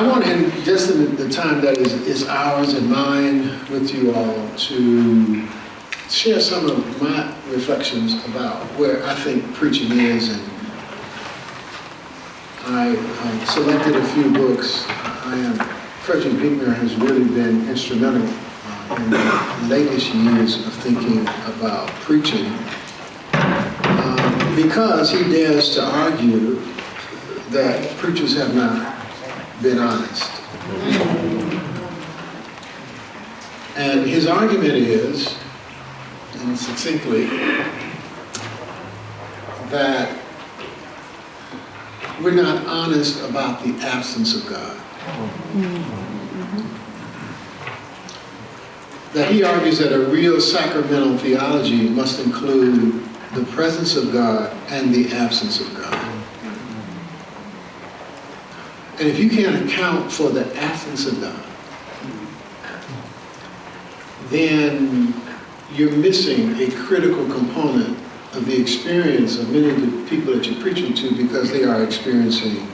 I want to, just in the time that is ours and mine with you all, to share some of my reflections about where I think preaching is. And I selected a few books. Frederick Buechner has really been instrumental in the latest years of thinking about preaching, because he dares to argue that preachers have not been honest. And his argument is, and succinctly, that we're not honest about the absence of God. That he argues that a real sacramental theology must include the presence of God and the absence of God. And if you can't account for the absence of God, then you're missing a critical component of the experience of many of the people that you're preaching to, because they are experiencing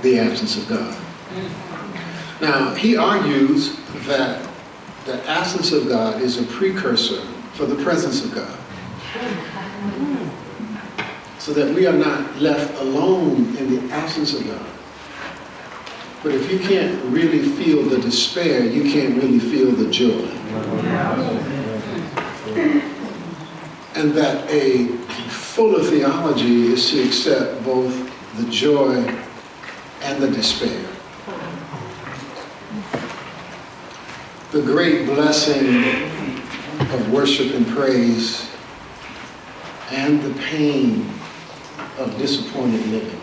the absence of God. Now, he argues that the absence of God is a precursor for the presence of God, so that we are not left alone in the absence of God. But if you can't really feel the despair, you can't really feel the joy. And that a fuller theology is to accept both the joy and the despair. The great blessing of worship and praise and the pain of disappointed living.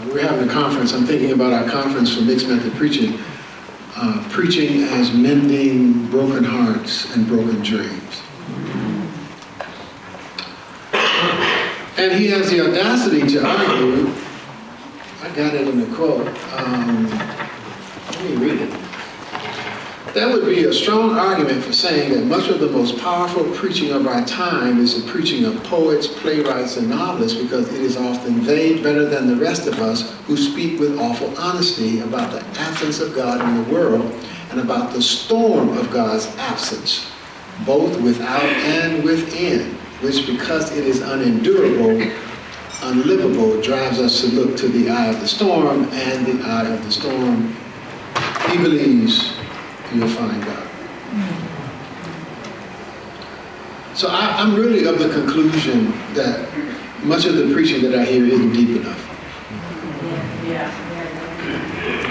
We're having a conference. I'm thinking about our conference for mixed method preaching. Preaching as mending broken hearts and broken dreams. And he has the audacity to argue, I got it in the quote, let me read it. That would be a strong argument for saying that much of the most powerful preaching of our time is the preaching of poets, playwrights, and novelists, because it is often they, better than the rest of us, who speak with awful honesty about the absence of God in the world and about the storm of God's absence, both without and within, which, because it is unendurable, unlivable, drives us to look to the eye of the storm, and the eye of the storm, he believes, you'll find God. So I'm really of the conclusion that much of the preaching that I hear isn't deep enough.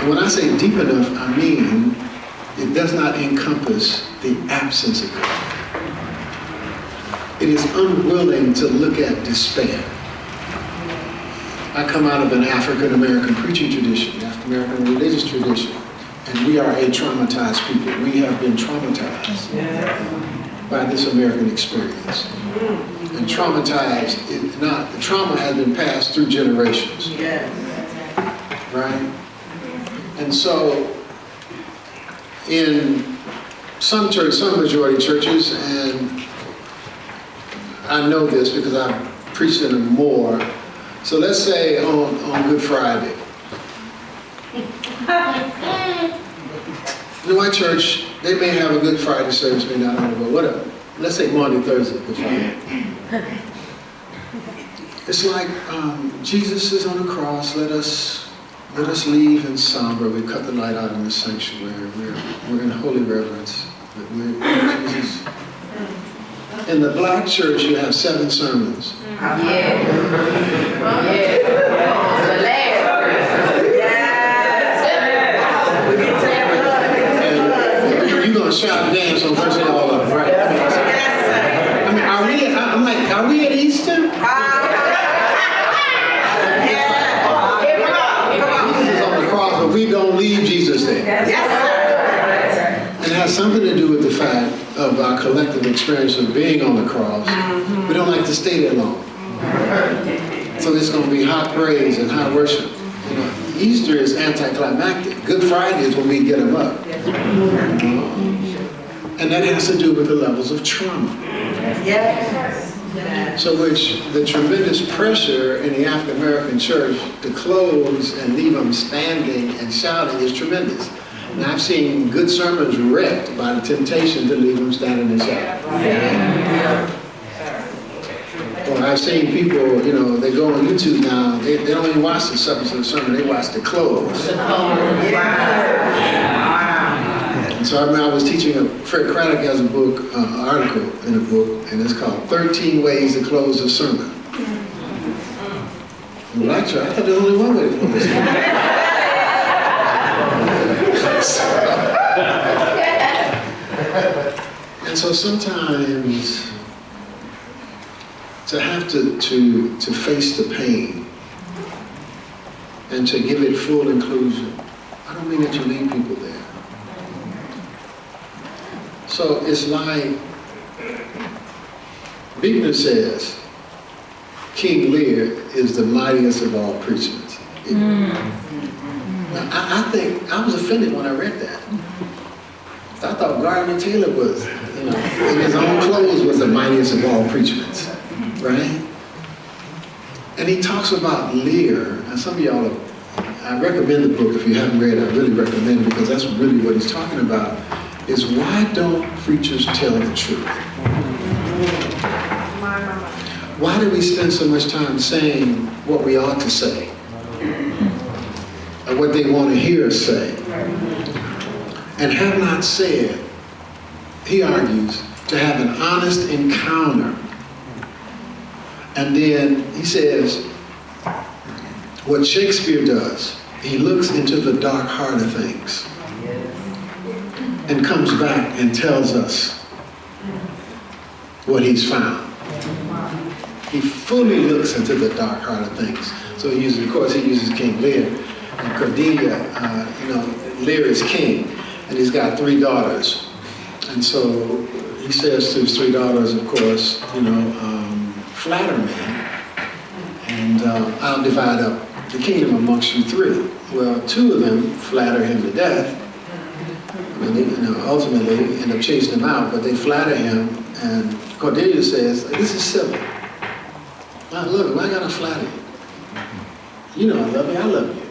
And when I say deep enough, I mean it does not encompass the absence of God. It is unwilling to look at despair. I come out of an African American preaching tradition, African American religious tradition. And we are a traumatized people. We have been traumatized by this American experience. And traumatized, the trauma has been passed through generations. Right? And so, in some majority churches, and I know this because I've preached in them more. So let's say on Good Friday. In my church, they may have a Good Friday service, may not have, but whatever. Let's say Monday, Thursday, Good Friday. It's like Jesus is on the cross. Let us leave in somber. We cut the light out in the sanctuary. We're in holy reverence. We're Jesus. In the black church, you have 7 sermons. You're going to shout and dance on virtually all of them, right? I mean, are we at Easter? Jesus is on the cross, but we don't leave Jesus there. And it has something to do with the fact of our collective experience of being on the cross. We don't like to stay there long. So it's going to be high praise and high worship. You know, Easter is anticlimactic. Good Friday is when we get them up. And that has to do with the levels of trauma. Yes. So which the tremendous pressure in the African American church to close and leave them standing and shouting is tremendous. And I've seen good sermons wrecked by the temptation to leave them standing and shouting. Or I've seen people, you know, they go on YouTube now, they don't even watch the substance of the sermon, they watch the close. And so I remember I was teaching, Fred Craddock has a book, article in a book, and it's called 13 Ways to Close a Sermon. And when I thought there was only one way to close a sermon. And so sometimes to have to face the pain and to give it full inclusion, I don't mean that you leave people there. So it's like Buechner says, King Lear is the mightiest of all preachers. Now, I think I was offended when I read that. I thought Gardner Taylor was, you know, in his own clothes was the mightiest of all preachers, right? And he talks about Lear, and some of y'all, I recommend the book if you haven't read it, I really recommend it because that's really what he's talking about, is why don't preachers tell the truth? Why do we spend so much time saying what we ought to say? Or what they want to hear us say? And have not said, he argues, to have an honest encounter. And then he says, what Shakespeare does, he looks into the dark heart of things and comes back and tells us what he's found. He fully looks into the dark heart of things. So he uses, of course, he uses King Lear. And Cordelia, you know, Lear is king, and he's got 3 daughters. And so he says to his 3 daughters, of course, you know, flatter me, and I'll divide up the kingdom amongst you 3. Well, 2 of them flatter him to death. I mean, they, you know, ultimately end up chasing him out, but they flatter him, and Cordelia says, this is silly. Now, look, why gotta flatter you? You know I love you, I love you.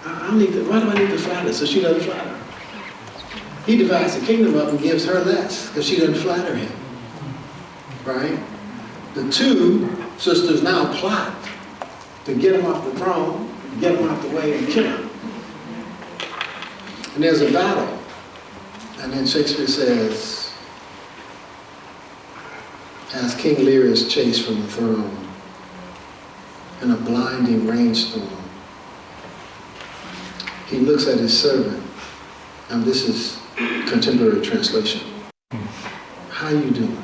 I don't need to, why do I need to flatter? So she doesn't flatter. He divides the kingdom up and gives her less, because she doesn't flatter him. Right? The 2 sisters now plot to get him off the throne, get him out the way and kill him. And there's a battle. And then Shakespeare says, as King Lear is chased from the throne in a blinding rainstorm, he looks at his servant, and this is contemporary translation. How you doing?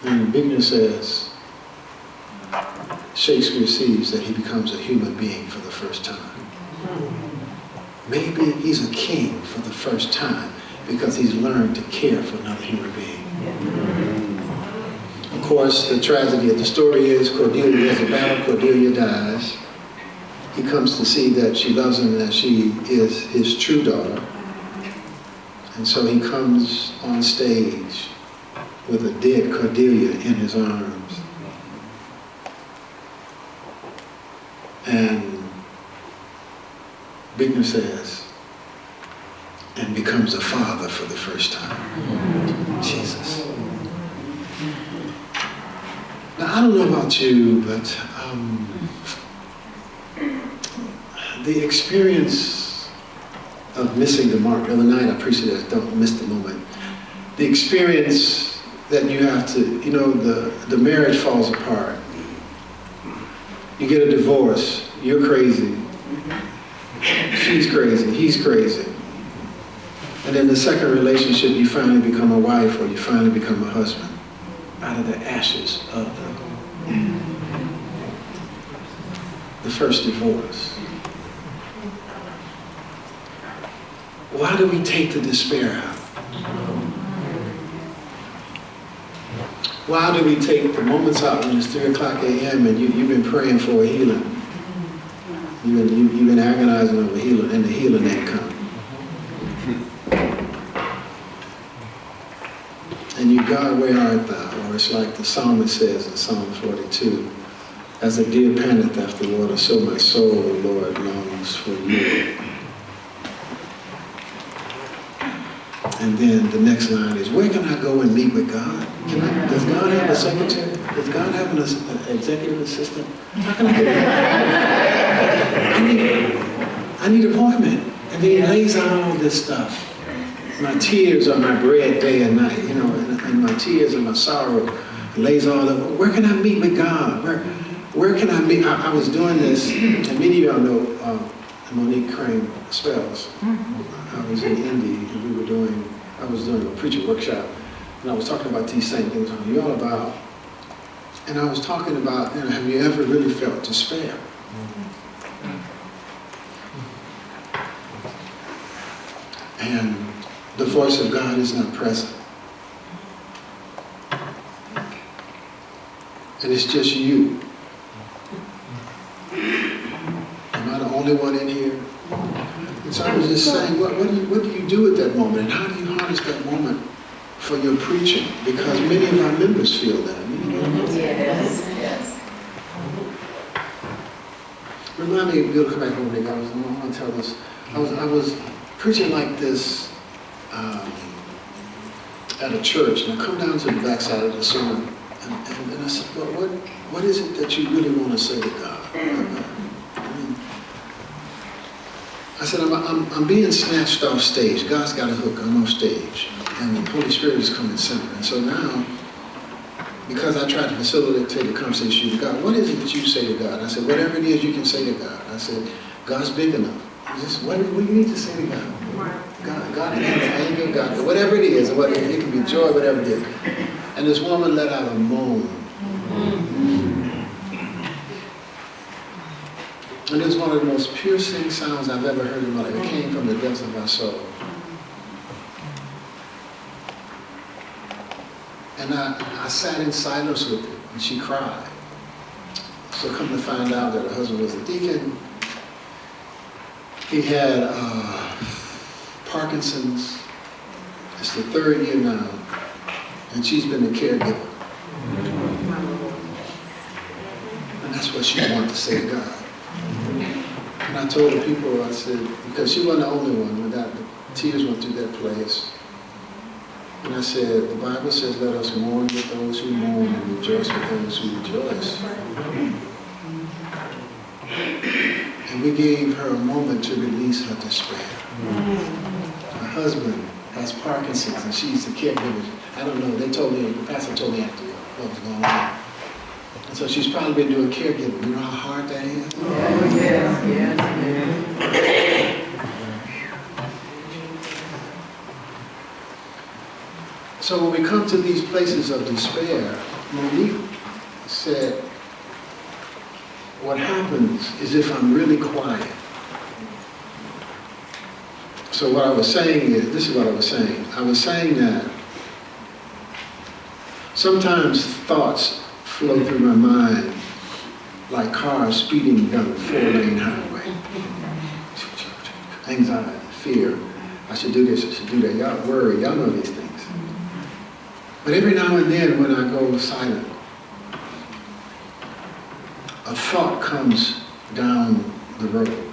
And Buechner says, Shakespeare sees that he becomes a human being for the first time. Maybe he's a king for the first time because he's learned to care for another human being. Of course, the tragedy of the story is Cordelia has a battle, Cordelia dies. He comes to see that she loves him and that she is his true daughter. And so he comes on stage with a dead Cordelia in his arms. And Buechner says, and becomes a father for the first time. Jesus. Now, I don't know about you, but the experience of missing the mark, the other night I preached it as don't miss the moment. The experience that you have to, you know, the marriage falls apart. You get a divorce, you're crazy. She's crazy, he's crazy. And in the second relationship, you finally become a wife or you finally become a husband out of the ashes of the first divorce. Why do we take the despair out? Why do we take the moments out when it's 3 o'clock a.m. and you've been praying for a healing? You've been agonizing over healing, and the healing ain't come. And you, God, where art thou? Or it's like the psalmist says in Psalm 42, as a deer panteth after water, so my soul, Lord, longs for you. And then the next line is, where can I go and meet with God? Does God have a secretary? Does God have an executive assistant? How can I get that? I need appointment. And then he lays out all this stuff. My tears are my bread day and night, you know, and my tears and my sorrow. He lays all over. Where can I meet with God? Where can I meet? I was doing this, and many of y'all know Monique Crane Spells. I was in Indy, and I was doing a preacher workshop, and I was talking about these same things on you all about, and I was talking about, you know, have you ever really felt despair? And the voice of God is not present. And it's just you. Am I the only one in here? And so I was just saying, what do you do at that moment? And how do you harness that moment for your preaching? Because many of our members feel that. Yes. Remind me, we'll come back over there, guys. I want to tell this. I was preaching like this at a church, and I come down to the backside of the sermon, and I said, well, what is it that you really want to say to God? I said, I'm being snatched off stage. God's got a hook. I'm off stage. And the Holy Spirit is coming center. And so now, because I tried to facilitate the conversation with God, what is it that you say to God? I said, whatever it is you can say to God. I said, God's big enough. Just what do you need to say to God? God can have anger, God, whatever it is, it can be joy, whatever it is. And this woman let out a moan. And it was one of the most piercing sounds I've ever heard in my life. It came from the depths of my soul. And I sat in silence with her, and she cried. So come to find out that her husband was a deacon. He had Parkinson's. It's the 3rd year now, and she's been a caregiver. And that's what she wanted to say to God. And I told the people, I said, because she wasn't the only one, when the tears went through that place. And I said, the Bible says, let us mourn with those who mourn and rejoice with those who rejoice. And we gave her a moment to release her despair. Her husband has Parkinson's, and she's the caregiver. I don't know, the pastor told me after what was going on. And so she's probably been doing caregiving. You know how hard that is? Oh, yes. So when we come to these places of despair, Monique said, what happens is if I'm really quiet. So what I was saying is, this is what I was saying. I was saying that sometimes thoughts flow through my mind like cars speeding down a 4-lane highway. Anxiety, fear. I should do this, I should do that. Y'all worry, y'all know these things. But every now and then when I go silent, a thought comes down the road.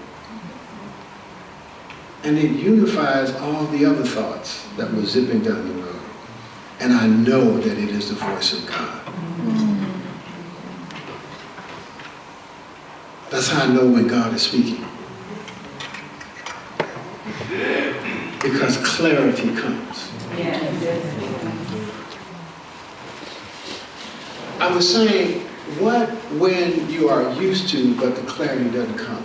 And it unifies all the other thoughts that were zipping down the road. And I know that it is the voice of God. That's how I know when God is speaking. Because clarity comes. I was saying, what when you are used to, but the clarity doesn't come?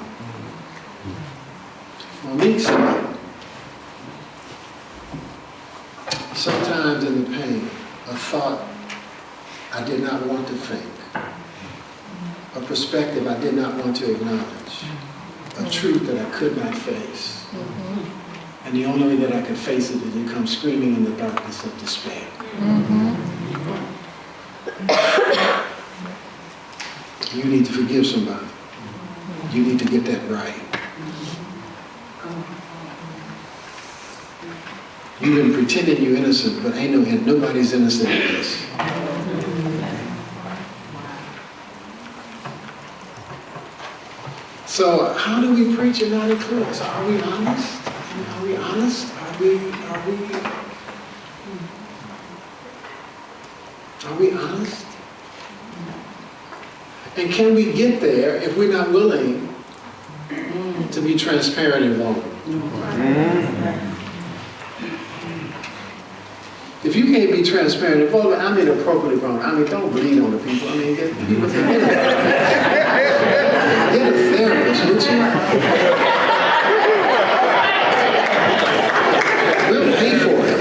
Monique said, sometimes in the pain, a thought I did not want to think, a perspective I did not want to acknowledge, a truth that I could not face. And the only way that I could face it is to come screaming in the darkness of despair. You need to forgive somebody. You need to get that right. You've been pretending you're innocent, but nobody's innocent in this. So how do we preach and not include us? Are we honest? Are we honest? Are we honest? And can we get there if we're not willing to be transparent and vulnerable? If you can't be transparent and vulnerable, I mean appropriately vulnerable. I mean, don't bleed on the people. I mean, get people to get a therapist, would you? We'll pay for it.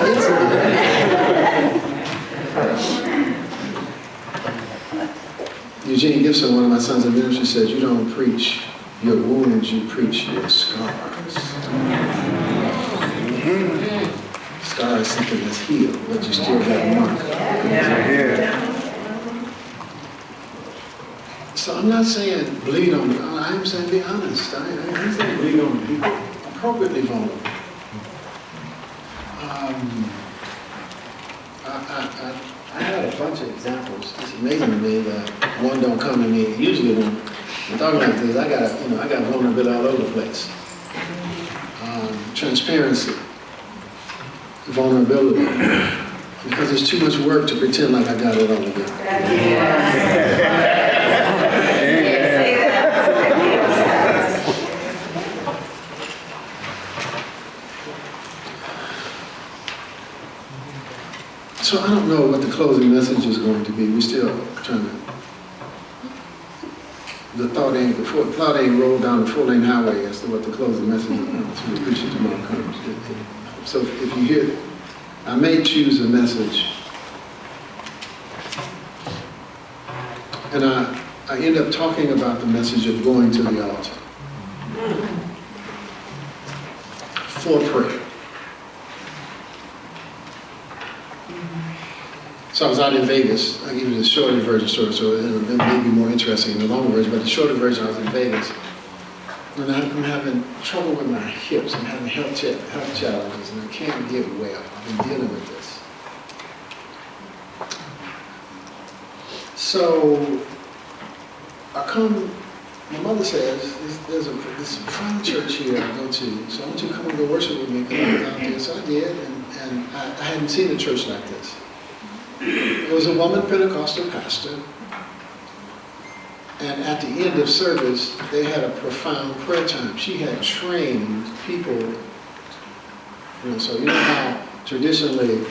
Eugene Gibson, one of my sons in ministry, says, you don't preach your wounds, you preach your scars. Scar is something that's healed, but you still have a mark. So I'm not saying bleed on them. I'm saying be honest. I'm saying bleed on the people. Appropriately vulnerable. I had a bunch of examples. It's amazing to me that one don't come to me. Usually when I'm talking like this, I got vulnerability all over the place. Transparency, vulnerability, because there's too much work to pretend like I got it all together. So I don't know what the closing message is going to be. We're still trying to. The thought ain't rolled down the 4-lane highway as to what the closing message is. That's what the preacher tomorrow comes. So if you hear, I may choose a message, and I end up talking about the message of going to the altar for prayer. So I was out in Vegas. I give you the shorter version story, so it may be more interesting than the longer version, but the shorter version, I was in Vegas. And I'm having trouble with my hips. I'm having health challenges, and I can't get well. I've been dealing with this. So I come, my mother says, there's this private church here I go to, so I want you to come and go worship with me. Because I was out there. So I did, and I hadn't seen a church like this. It was a woman Pentecostal pastor, and at the end of service, they had a profound prayer time. She had trained people, so you know how traditionally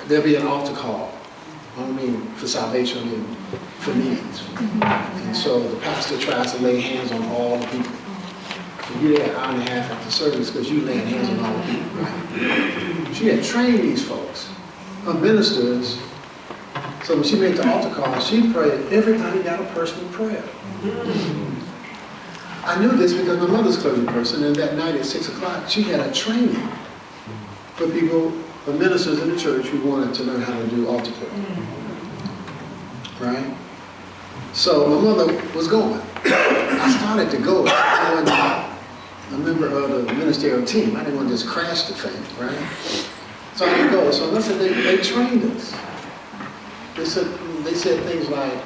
there'll be an altar call. I don't mean for salvation, I mean for needs. And so the pastor tries to lay hands on all the people. You're there an hour and a half after service because you laying hands on all the people, right? She had trained these folks, her ministers, so when she made the altar call, she prayed, everybody got a personal prayer. I knew this because my mother's clergy person, and that night at 6 o'clock, she had a training for people, for ministers in the church who wanted to learn how to do altar prayer. Right? So my mother was going. I started to go. I wasn't a member of the ministerial team. I didn't want to just crash the thing, right? So I didn't go. So listen, they trained us. They said things like,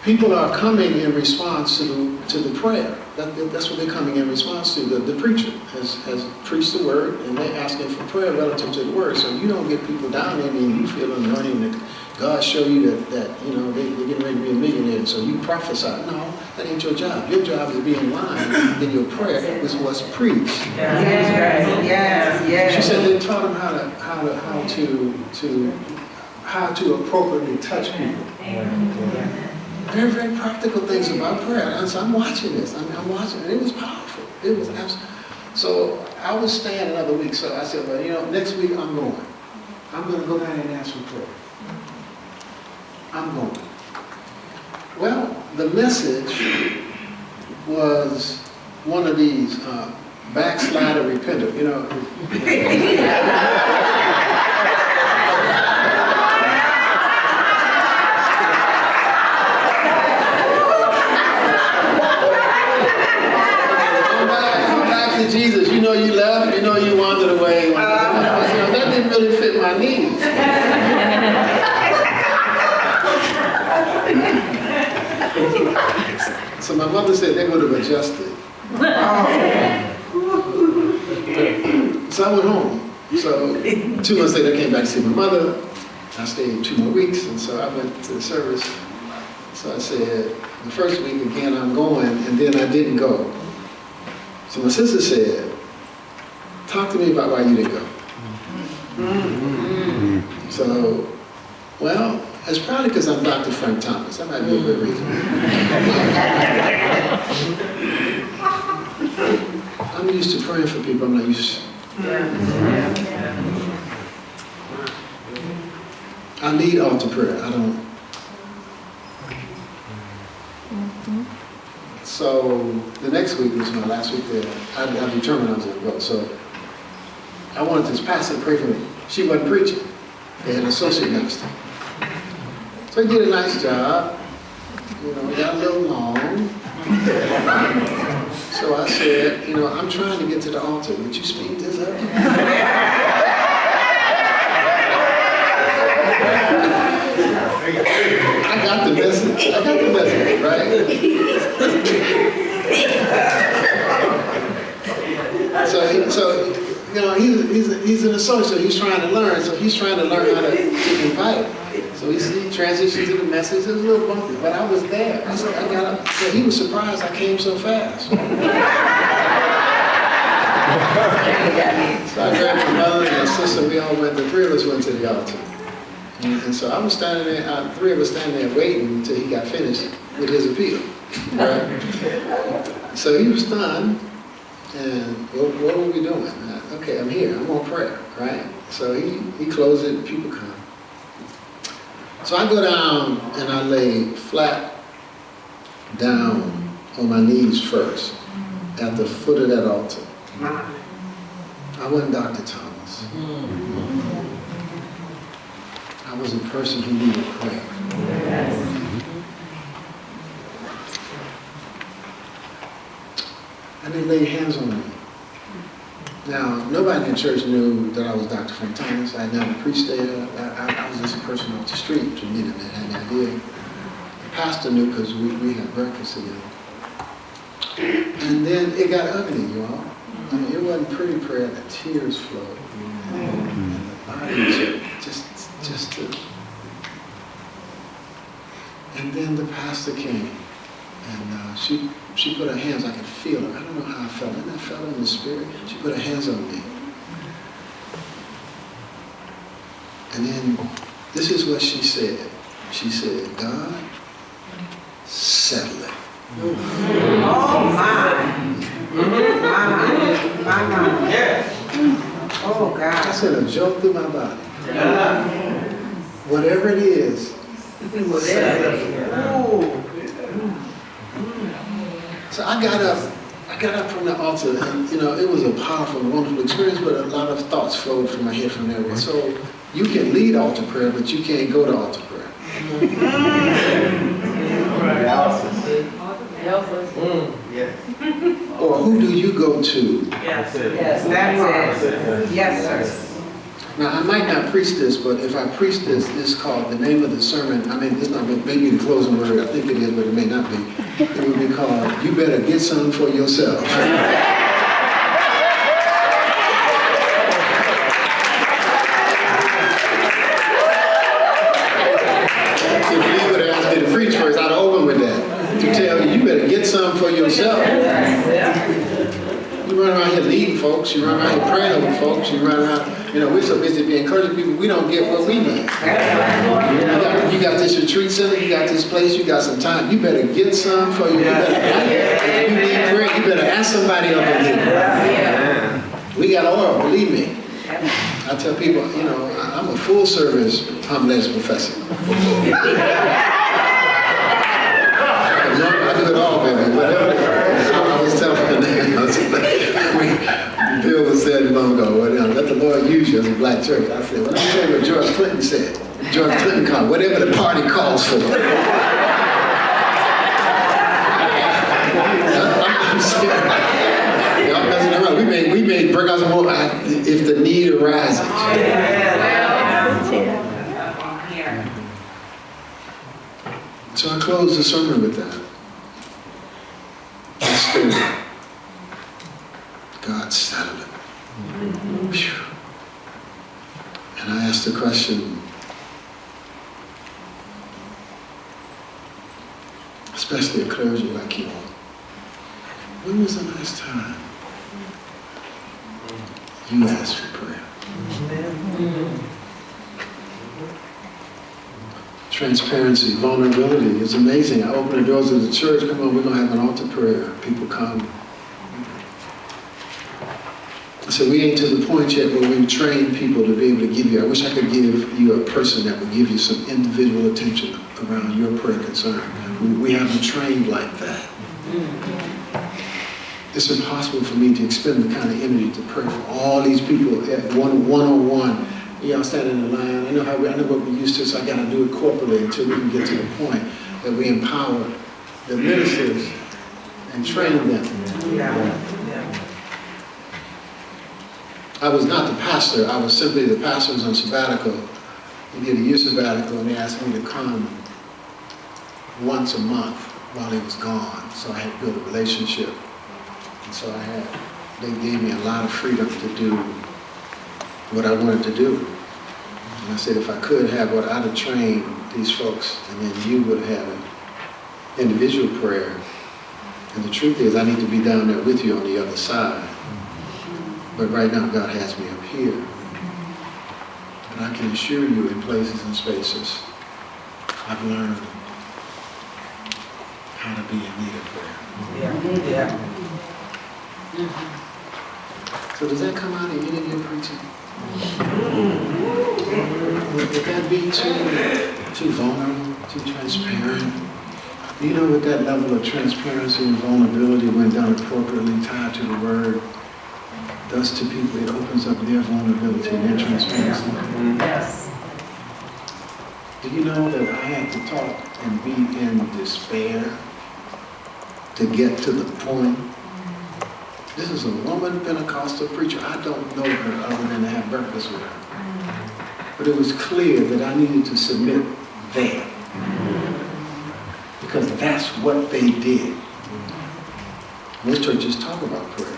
people are coming in response to the prayer. That's what they're coming in response to. The preacher has preached the word, and they're asking for prayer relative to the word. So you don't get people down there and you feel anointing that God show you that they're getting ready to be a millionaire, so you prophesy. No, that ain't your job. Your job is to be in line in your prayer with what's preached. Yes. She said they taught them how to appropriately touch people. Very, very practical things about prayer. And so I'm watching this. I'm watching it. It was powerful. It was absolutely. So I was staying another week. So I said, well, next week I'm going. I'm going to go down and ask for prayer. I'm going. Well, the message was one of these backslider repenter. you left, you wandered away. That didn't really fit my needs. So my mother said they would have adjusted. So I went home. So 2 months later, I came back to see my mother. I stayed 2 more weeks, and so I went to the service. So I said, the first week again, I'm going, and then I didn't go. So my sister said, talk to me about why you didn't go. So, well, it's probably because I'm Dr. Frank Thomas. That might be a good reason. I'm used to praying for people. I'm not used to. I need altar prayer. I don't. So the next week was my last week there. I determined I was going to go. So I wanted this pastor to pray for me. She wasn't preaching. They had an associate minister. So he did a nice job. We got a little long. So I said, I'm trying to get to the altar. Would you speed this up? I got the message, right? He's an associate, so he's trying to learn. So he's trying to learn how to invite. So he transitioned to the message. It was a little bumpy, but I was there. I got up. So he was surprised I came so fast. So I grabbed my mother and my sister. We all went. The three of us went to the altar. And so I was standing there, three of us standing there waiting until he got finished with his appeal. Right? So he was done, and what were we doing? Okay, I'm here, I'm on prayer, right? So he closed it, and people come. So I go down and I lay flat down on my knees first at the foot of that altar. I wasn't Dr. Thomas. I was a person who needed prayer. And they laid hands on me. Now, nobody in the church knew that I was Dr. Frank Thomas. I never preached there. I was just a person off the street who needed that, had an idea. The pastor knew because we had breakfast together. And then it got ugly, y'all. I mean, it wasn't pretty prayer. The tears flowed. And the body just to... And then the pastor came. And she put her hands, I could feel her. I don't know how I felt. And I felt her in the spirit. She put her hands on me. And then, this is what she said. She said, God, settle it. Oh, my. Yeah. Oh, God. I said, a joke through my body. Whatever it is, settle it. So I got up from the altar, and it was a powerful, wonderful experience, but a lot of thoughts flowed from my head from there. So you can lead altar prayer, but you can't go to altar prayer. Or who do you go to? Yes, that's it. Yes, sir. Now, I might not preach this, but if I preach this, it's called, the name of the sermon, I mean, it's not maybe the closing word, I think it is, but it may not be. It would be called, You Better Get Some for Yourself. If you would have asked me to preach first, I'd open with that. To tell you, you better get some for yourself. You run around here leading folks, you run around here praying over folks, you run around, we're so busy being encouraging people, we don't get what we need. You got this retreat center, you got this place, you got some time, you better get some for you. If you need prayer, you better ask somebody up in here. We got oil, believe me. I tell people, I'm a full service homiletics professor. I do it all, baby. Whatever. I was telling Bill was said long ago, let the Lord use you as a black church. I said, well, let me tell you what George Clinton said. George Clinton called, whatever the party calls for. I'm serious. Y'all messing around. We may break out some more if the need arises. So I close the sermon with that. God settled it. Phew. And I asked the question, especially a clergy like you all, when was the last time you asked for prayer? Transparency, vulnerability is amazing. I open the doors of the church, come on, we're going to have an altar prayer. People come. So we ain't to the point yet where we've trained people to be able to give you, I wish I could give you a person that would give you some individual attention around your prayer concern. We haven't trained like that. It's impossible for me to expend the kind of energy to pray for all these people at one-on-one. Y'all standing in the line. I know what we're used to, so I got to do it corporately until we can get to the point that we empower the ministers and train them. I was not the pastor. I was simply the pastor who was on sabbatical. He did a year sabbatical, and they asked me to come once a month while he was gone. So I had built a relationship. And so they gave me a lot of freedom to do what I wanted to do. And I said, if I could have what I'd have trained these folks, and then you would have an individual prayer. And the truth is, I need to be down there with you on the other side. But right now, God has me up here. And I can assure you, in places and spaces, I've learned how to be in need of prayer. So does that come out in any of your preaching? Would that be too vulnerable, too transparent? You know, with that level of transparency and vulnerability, when done appropriately, tied to the word, does to people, it opens up their vulnerability and their transparency. Yes. Do you know that I had to talk and be in despair to get to the point? This is a woman Pentecostal preacher. I don't know her other than to have breakfast with her. But it was clear that I needed to submit there. Because that's what they did. Most churches talk about prayer.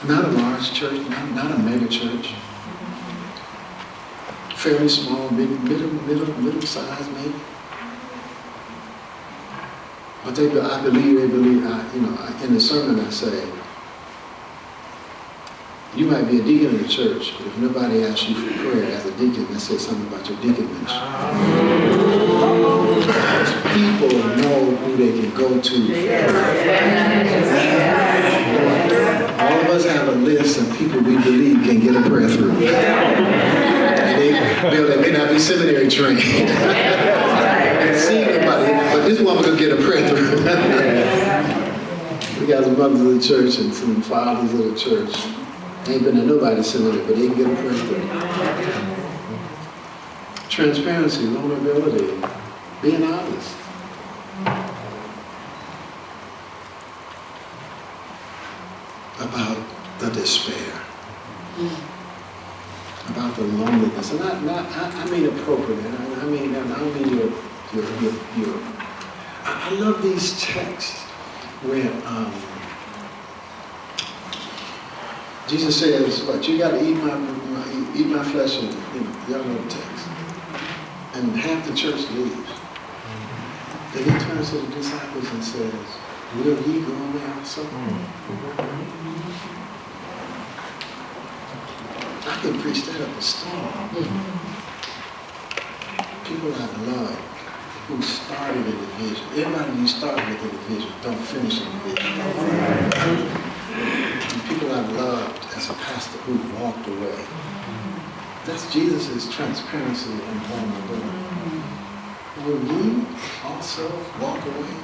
Not a large church, not a mega church. Fairly small, maybe middle size, maybe. But I believe, in the sermon I say, you might be a deacon in the church, but if nobody asks you for prayer as a deacon, that says something about your deaconship. Because people know who they can go to. All of us have a list of people we believe can get a prayer through. And they may not be seminary trained. See anybody, but this woman will get a prayer through. We got some mothers of the church and some fathers of the church. Ain't been to nobody's seminary, but they can get a prayer through. Transparency, vulnerability, being honest. About the despair. About the loneliness. And I mean appropriately. I don't mean your I love these texts where Jesus says, "What you got to eat my flesh," and y'all know the text. And half the church leaves. Then he turns to the disciples and says, "Will ye go away also?" I can preach that up a storm. People I love who started in the vision. Everybody you start with in the vision don't finish in the vision. And people I've loved as a pastor who walked away. That's Jesus' transparency and vulnerability. Will you also walk away?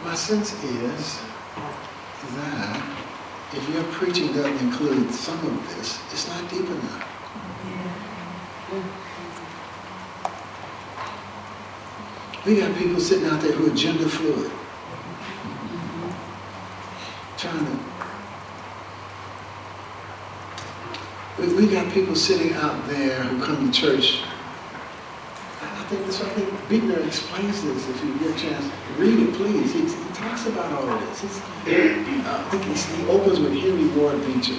My sense is that if your preaching doesn't include some of this, it's not deep enough. We got people sitting out there who are gender fluid. We got people sitting out there who come to church. I think Bittner explains this. If you get a chance, read it, please. He talks about all of this. He opens with Henry Ward Beecher.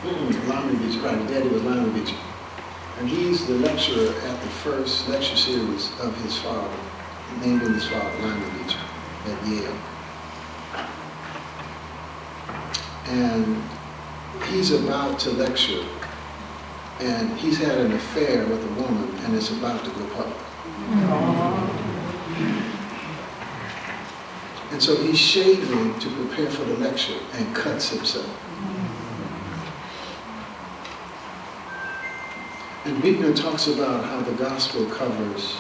Lyman Beecher, right? His daddy was Lyman Beecher. And he's the lecturer at the first lecture series of his father, named in his father, Lyman Beecher, at Yale. And he's about to lecture, and he's had an affair with a woman, and it's about to go public. And so he's shaving to prepare for the lecture and cuts himself. And Bittner talks about how the gospel covers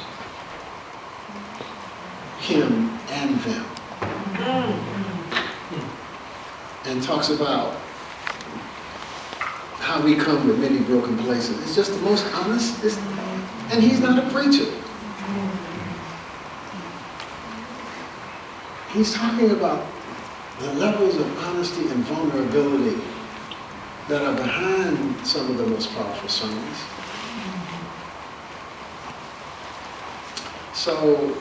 him and them. And talks about how we come with many broken places. It's just the most honest, and he's not a preacher. He's talking about the levels of honesty and vulnerability that are behind some of the most powerful sermons. So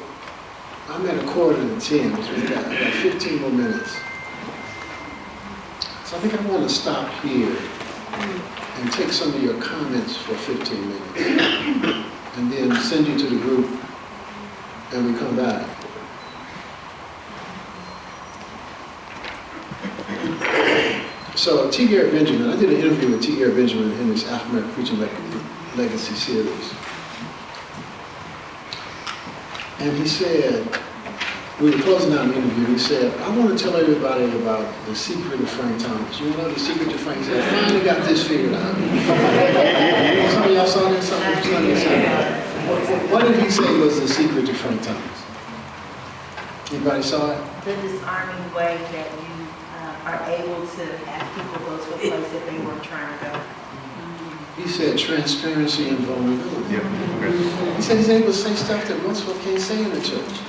I'm at 9:45, which we've got about 15 more minutes. So I think I want to stop here and take some of your comments for 15 minutes. And then send you to the group and we come back. So T. Garrett Benjamin, I did an interview with T. Garrett Benjamin in his African American Preaching Legacy series. And he said, we were closing out the interview, he said, I want to tell everybody about the secret of Frank Thomas. You know the secret to Frank? He said, I finally got this figured out. Some of y'all saw this? What did he say was the secret to Frank Thomas? Anybody saw it? The disarming way that you are able to have people go to a place that they weren't trying to go. He said transparency and vulnerability. He said he's able to say stuff that most folk can't say in the church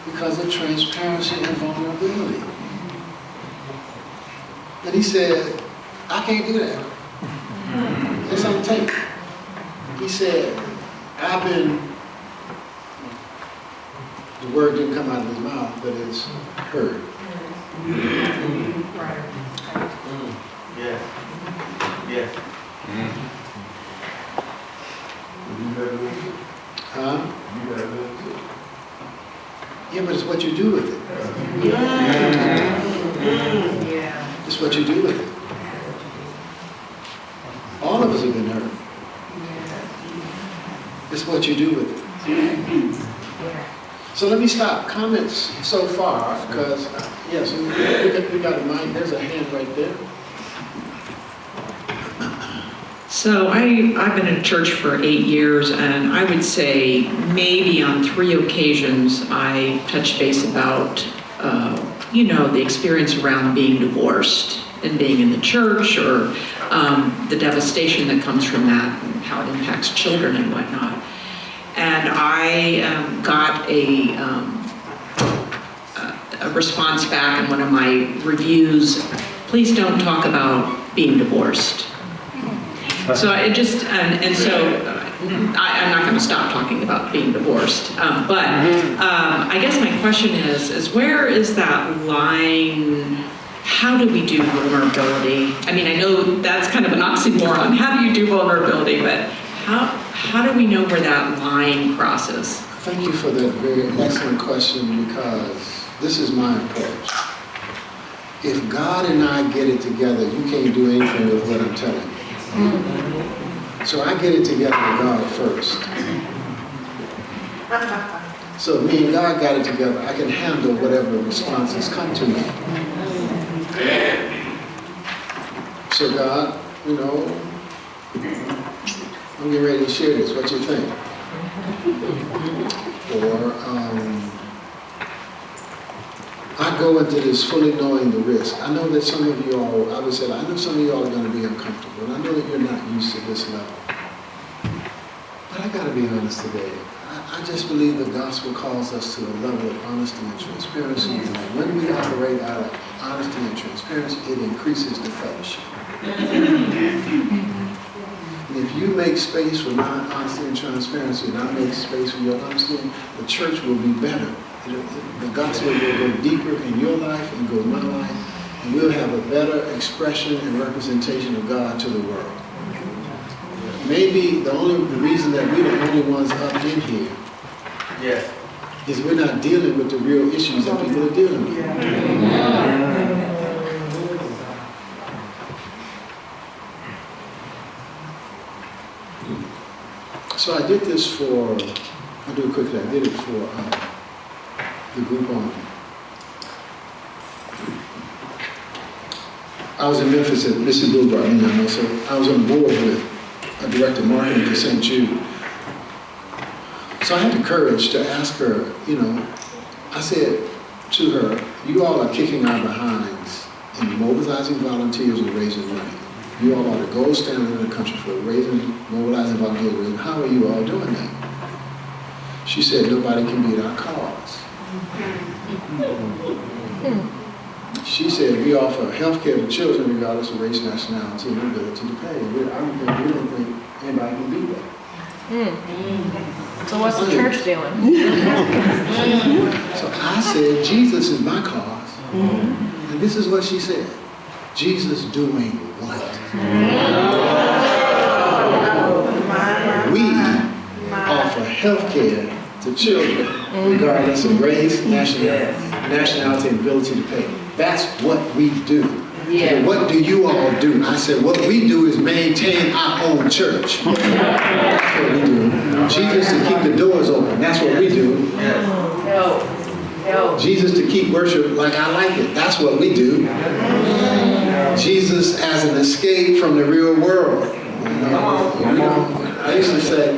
because of transparency and vulnerability. And he said, I can't do that. It's on tape. He said, the word didn't come out of his mouth, but it's heard. Yes. Yes. Huh? Yeah, but it's what you do with it. Yeah. It's what you do with it. All of us have been hurt. It's what you do with it. So let me stop. Comments so far, because, yes, we got a mic. There's a hand right there. So I've been in church for 8 years, and I would say maybe on 3 occasions I touched base about, the experience around being divorced and being in the church, or the devastation that comes from that and how it impacts children and whatnot. And I got a response back in one of my reviews, please don't talk about being divorced. So it just, I'm not going to stop talking about being divorced. But I guess my question is where is that line? How do we do vulnerability? I mean, I know that's kind of an oxymoron. How do you do vulnerability? But how do we know where that line crosses? Thank you for that very excellent question, because this is my approach. If God and I get it together, you can't do anything with what I'm telling you. So I get it together with God first. So me and God got it together, I can handle whatever responses come to me. So God, I'm getting ready to share this. What you think? Or I go into this fully knowing the risk. I know that some of you all, I would say, I know some of you all are going to be uncomfortable, and I know that you're not used to this level. But I gotta be honest today. I just believe the gospel calls us to a level of honesty and transparency. And when we operate out of honesty and transparency, it increases the fellowship. And if you make space for honesty and transparency, and I make space for your honesty, the church will be better. The gospel will go deeper in your life and go in my life, and we'll have a better expression and representation of God to the world. Maybe the reason that we're the only ones up in here is we're not dealing with the real issues that people are dealing with. So I did this for, I'll do it quickly, I did it for the group on. I was in Memphis at Missy Boulevard, so I was on board with a director of marketing for St. Jude. So I had the courage to ask her, I said to her, you all are kicking our behinds in mobilizing volunteers and raising money. You all are the gold standard in the country for mobilizing volunteers. And how are you all doing that? She said, nobody can beat our cause. She said, we offer health care to children regardless of race, nationality, and ability to pay. We don't think anybody can beat that. So what's the church doing? So I said, Jesus is my cause. And this is what she said. Jesus doing what? We offer health care to children regardless of race, nationality, and ability to pay. That's what we do. Yeah. What do you all do? I said, what we do is maintain our own church. That's what we do. Jesus to keep the doors open. That's what we do. Jesus to keep worship like I like it. That's what we do. Jesus as an escape from the real world. I used to say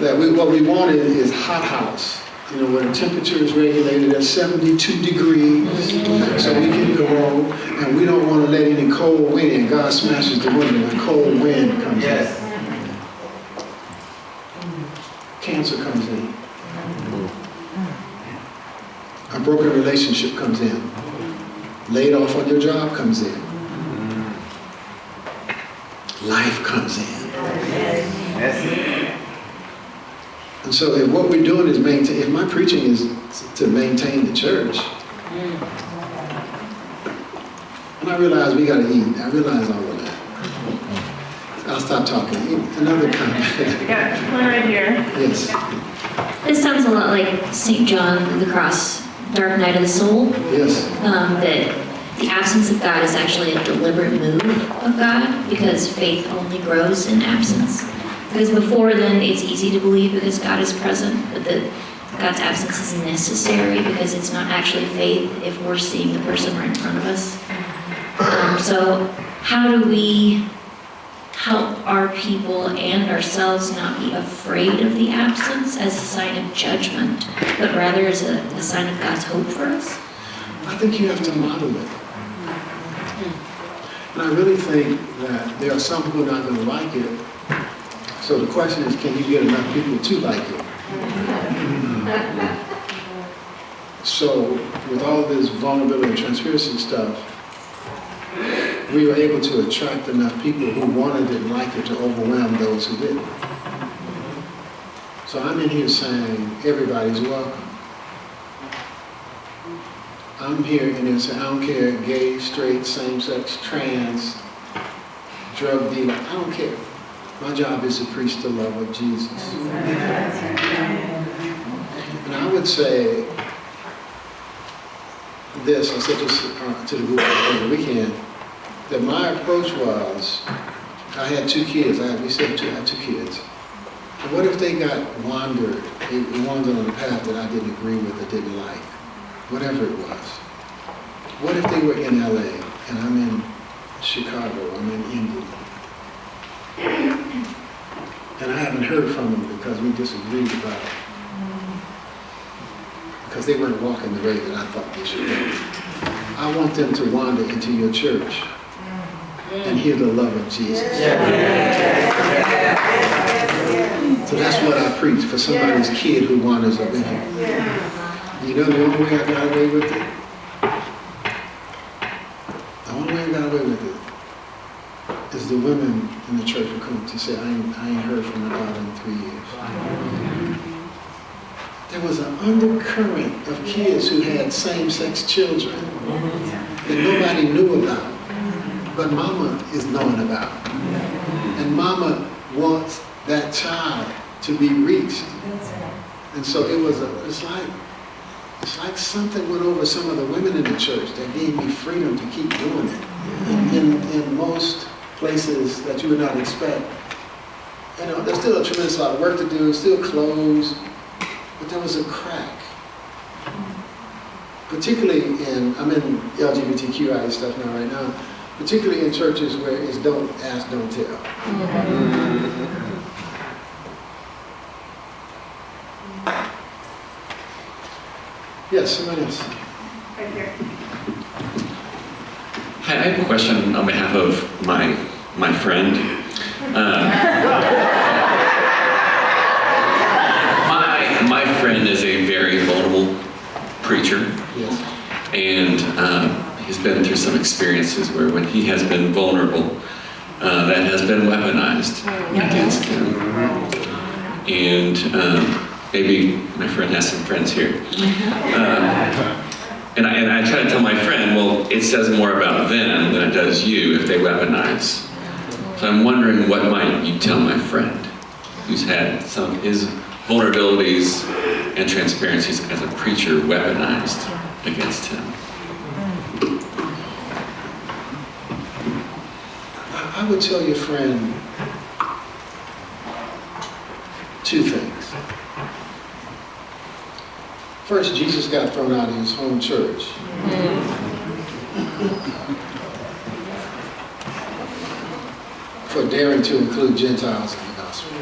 that what we wanted is hot house. Where the temperature is regulated at 72 degrees, so we can grow, and we don't want to let any cold wind in. God smashes the window when cold wind comes in. Cancer comes in. A broken relationship comes in. Laid off on your job comes in. Life comes in. And so if what we're doing is maintain, if my preaching is to maintain the church, and I realize we got to eat. I realize all of that. I'll stop talking. Another comment. We got one right here. Yes. This sounds a lot like St. John of the Cross, Dark Night of the Soul. Yes. That the absence of God is actually a deliberate move of God because faith only grows in absence. Because before then, it's easy to believe because God is present, but that God's absence is necessary because it's not actually faith if we're seeing the person right in front of us. So how do we help our people and ourselves not be afraid of the absence as a sign of judgment, but rather as a sign of God's hope for us? I think you have to model it. And I really think that there are some who are not going to like it. So the question is, can you get enough people to like it? So with all this vulnerability and transparency stuff, we were able to attract enough people who wanted it and liked it to overwhelm those who didn't. So I'm in here saying everybody's welcome. I'm here in here saying I don't care, gay, straight, same-sex, trans, drug dealer, I don't care. My job is to preach the love of Jesus. And I would say this, I said this to the group over the weekend, that my approach was, I had two kids, I had two kids. And what if they wandered on a path that I didn't agree with or didn't like? Whatever it was. What if they were in LA and I'm in Chicago, I'm in India? And I haven't heard from them because we disagreed about it. Because they weren't walking the way that I thought they should go. I want them to wander into your church and hear the love of Jesus. So that's what I preach for somebody's kid who wanders up in here. You know the only way I got away with it? The only way I got away with it is the women in the church would come to say, I ain't heard from my daughter in 3 years. There was an undercurrent of kids who had same-sex children that nobody knew about, but mama is knowing about. And mama wants that child to be reached. And so it's like something went over some of the women in the church that gave me freedom to keep doing it. In most places that you would not expect. You know, there's still a tremendous lot of work to do, still closed, but there was a crack. Particularly I'm in LGBTQI stuff now right now, particularly in churches where it's don't ask, don't tell. Yes, somebody else. Right here. Hi, I have a question on behalf of my friend. My friend is a very vulnerable preacher, Yes. and he's been through some experiences where when he has been vulnerable, that has been weaponized against him. And maybe my friend has some friends here. And I try to tell my friend, well, it says more about them than it does you if they weaponize. So I'm wondering, what might you tell my friend who's had some of his vulnerabilities and transparencies as a preacher weaponized against him? I would tell your friend two things. First, Jesus got thrown out of his home church. For daring to include Gentiles in the gospel.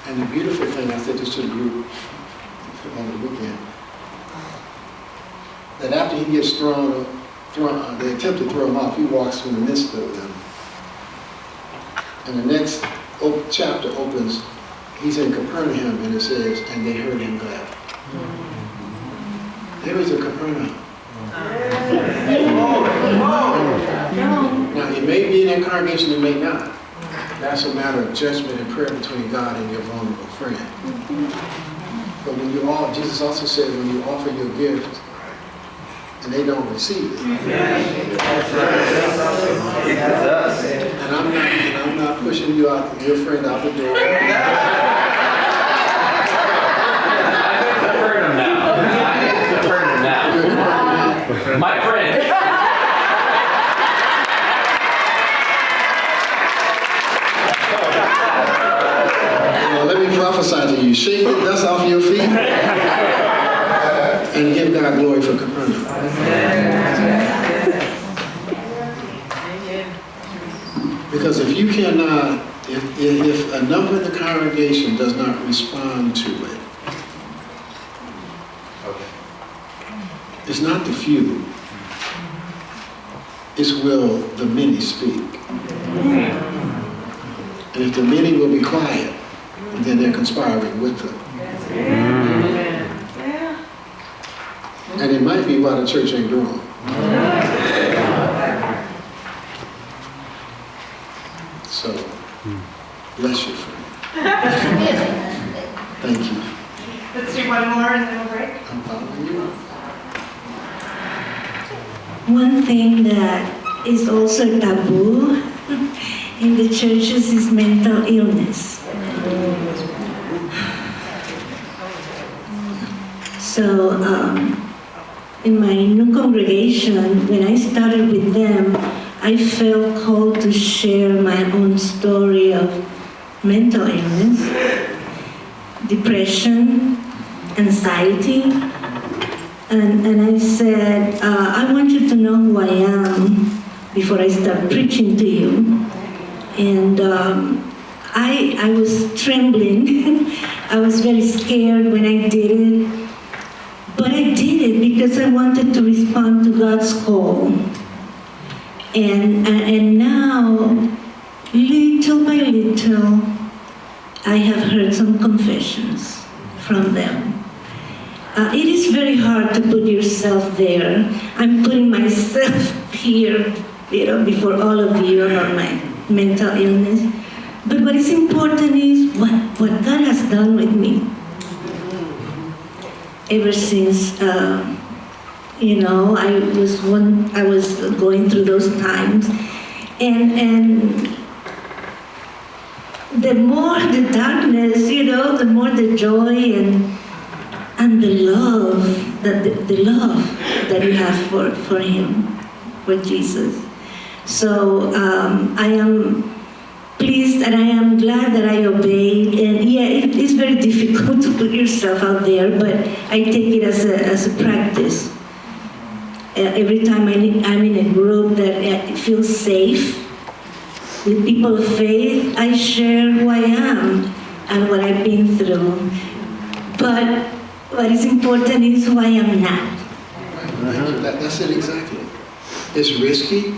And the beautiful thing, I said this to the group on the weekend, that after he gets thrown, they attempt to throw him off, he walks through the midst of them. And the next chapter opens, he's in Capernaum, and it says, and they heard him glad. There is a Capernaum. Now, he may be in that congregation, he may not. That's a matter of judgment and prayer between God and your vulnerable friend. But when Jesus also said, when you offer your gift, and they don't receive it. And I'm not pushing you out, your friend out the door. My friend. Well, let me prophesy to you. Shake the dust off your feet and give God glory for Capernaum. Because if you cannot, if a number in the congregation does not respond to it, it's not the few, it's will the many speak. And if the many will be quiet, then they're conspiring with them. And it might be why the church ain't growing. So, bless you, friend. Thank you. Let's do one more and then we'll break. I'm following you. One thing that is also taboo in the churches is mental illness. So in my new congregation, when I started with them, I felt called to share my own story of mental illness, depression, anxiety. And I said, I want you to know who I am before I start preaching to you. And I was trembling. I was very scared when I did it. But I did it because I wanted to respond to God's call. And now little by little, I have heard some confessions from them. It is very hard to put yourself there. I'm putting myself here, before all of you about my mental illness. But what is important is what God has done with me. Ever since, I was going through those times, and the more the darkness, the more the joy and the love that you have for Him, for Jesus. So I am pleased and I am glad that I obeyed. And yeah, it is very difficult to put yourself out there, but I take it as a practice. Every time I'm in a group that feels safe with people of faith, I share who I am and what I've been through. But what is important is who I am now. Right. That's it exactly. It's risky.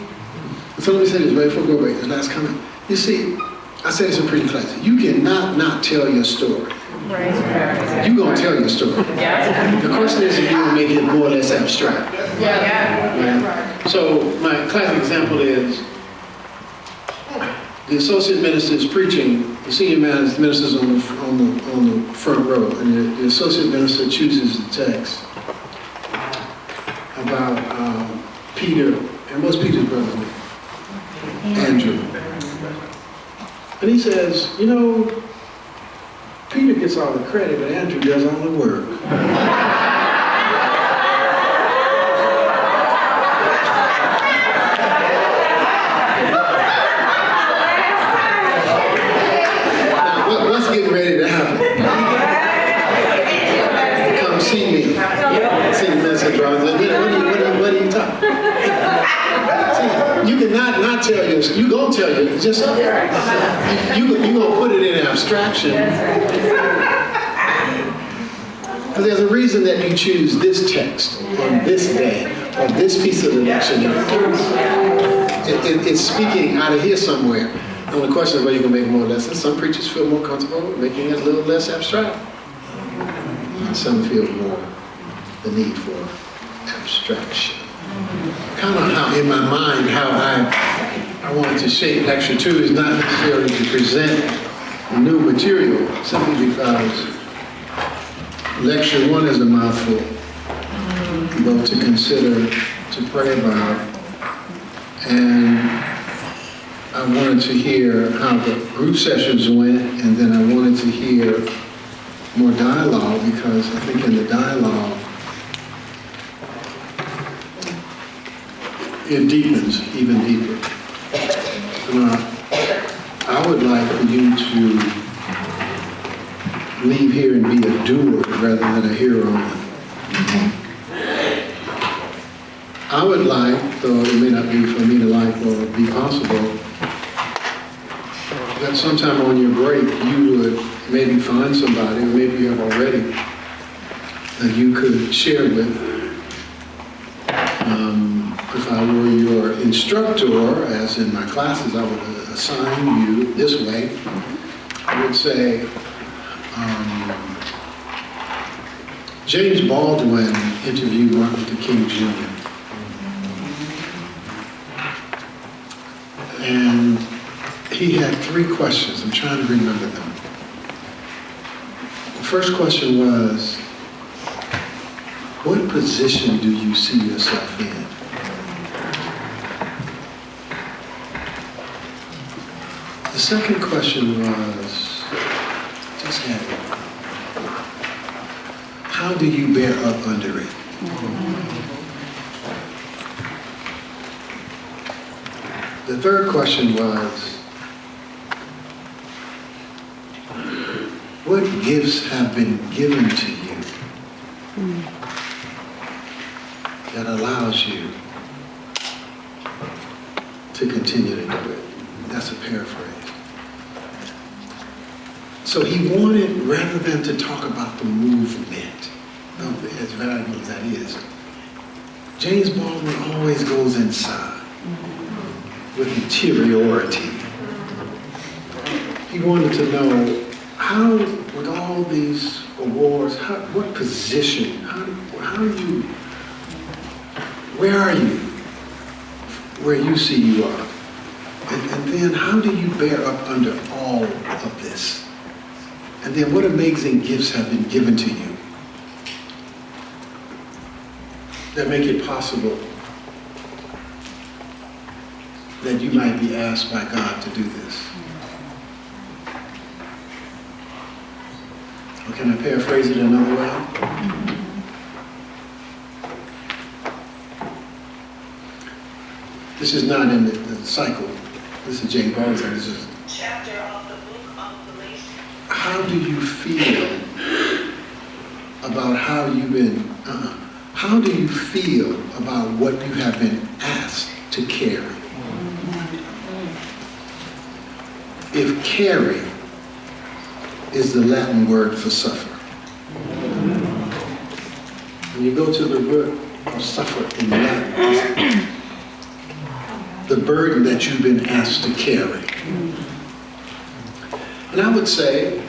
So let me say this right before I go back, the last comment. You see, I said this in preaching class. You cannot not tell your story. Right. You're going to tell your story. Yeah. The question is if you're going to make it more or less abstract. Yeah. Right? So my classic example is the associate minister is preaching, the senior minister's on the front row, and the associate minister chooses the text about Peter, and what's Peter's brother's name? Andrew. And he says, Peter gets all the credit, but Andrew does all the work. Now, what's getting ready to happen? Come see me. See the message, right? What are you talking? See, you cannot not tell you. You gonna tell you. It's just you gonna put it in abstraction. Because there's a reason that you choose this text on this day or this piece of the lecture. It's speaking out of here somewhere. And the question is whether you can make more lessons. Some preachers feel more comfortable making it a little less abstract. And some feel more the need for abstraction. Kind of how, in my mind, how I wanted to shape lecture 2 is not necessarily to present new material, simply because lecture 1 is a mouthful, both to consider, to pray about, and I wanted to hear how the group sessions went, and then I wanted to hear more dialogue, because I think in the dialogue, it deepens even deeper. I would like for you to leave here and be a doer rather than a hearer only. I would like, though it may not be for me to like or be possible, that sometime on your break you would maybe find somebody, or maybe you have already, that you could share with. If I were your instructor, as in my classes, I would assign you this way. I would say, James Baldwin interviewed Martin Luther King Jr. And he had 3 questions. I'm trying to remember them. The first question was, what position do you see yourself in? The second question was, how do you bear up under it? The third question was, what gifts have been given to you that allows you to continue to do it? That's a paraphrase. So he wanted, rather than to talk about the movement, as valuable as that is, James Baldwin always goes inside with interiority. he wanted to know how, with all these awards, what position, how do you, where are you, where you see you are? And then how do you bear up under all of this? And then what amazing gifts have been given to you that make it possible that you might be asked by God to do this? Or can I paraphrase it another way? This is not in the cycle. This is Jane Barnes. This is Chapter of the book of Galatians. how do you feel about how you've been, how do you feel about what you have been asked to carry? If carry is the Latin word for suffer. When you go to the root of suffer in Latin, the burden that you've been asked to carry. And I would say,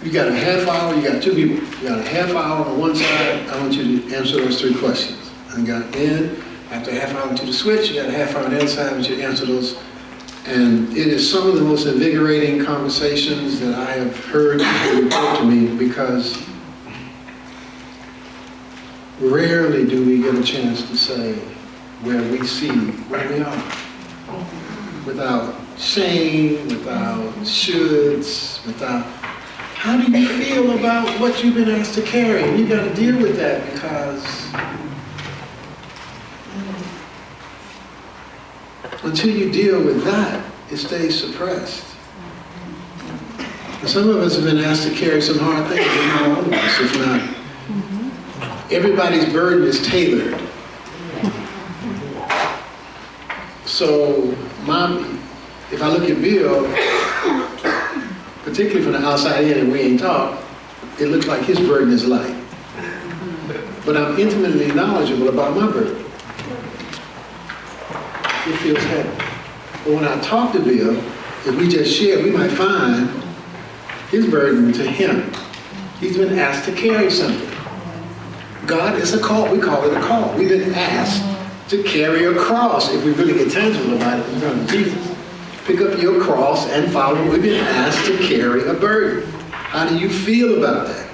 you got a half hour, you got two people, you got a half hour on one side, I want you to answer those three questions. And then, after a half hour to the switch, you got a half hour on the other side, I want you to answer those. And it is some of the most invigorating conversations that I have heard report to me, because rarely do we get a chance to say where we see where we are. Without shame, without shoulds, without, how do you feel about what you've been asked to carry? And you got to deal with that, because until you deal with that, it stays suppressed. And some of us have been asked to carry some hard things, and not all of us, if not. Everybody's burden is tailored. So, if I look at Bill, particularly from the outside in and we ain't talk, it looks like his burden is light. But I'm intimately knowledgeable about my burden. It feels heavy. But when I talk to Bill, if we just share, we might find his burden to him. He's been asked to carry something. God is a call. We call it a call. We've been asked to carry a cross, if we really get tangible about it in terms of Jesus. Pick up your cross and follow. We've been asked to carry a burden. How do you feel about that?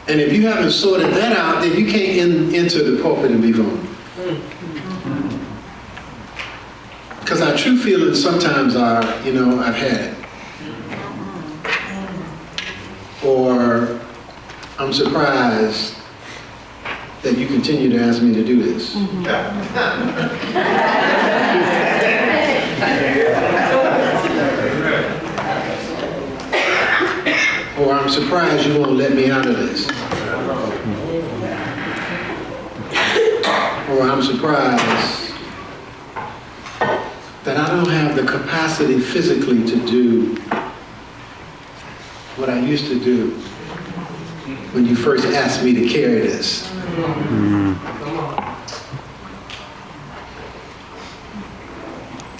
And if you haven't sorted that out, then you can't enter the pulpit and be vulnerable. Because our true feelings sometimes are, I've had it. Or, I'm surprised that you continue to ask me to do this. Or I'm surprised you won't let me out of this. Or I'm surprised that I don't have the capacity physically to do what I used to do when you first asked me to carry this.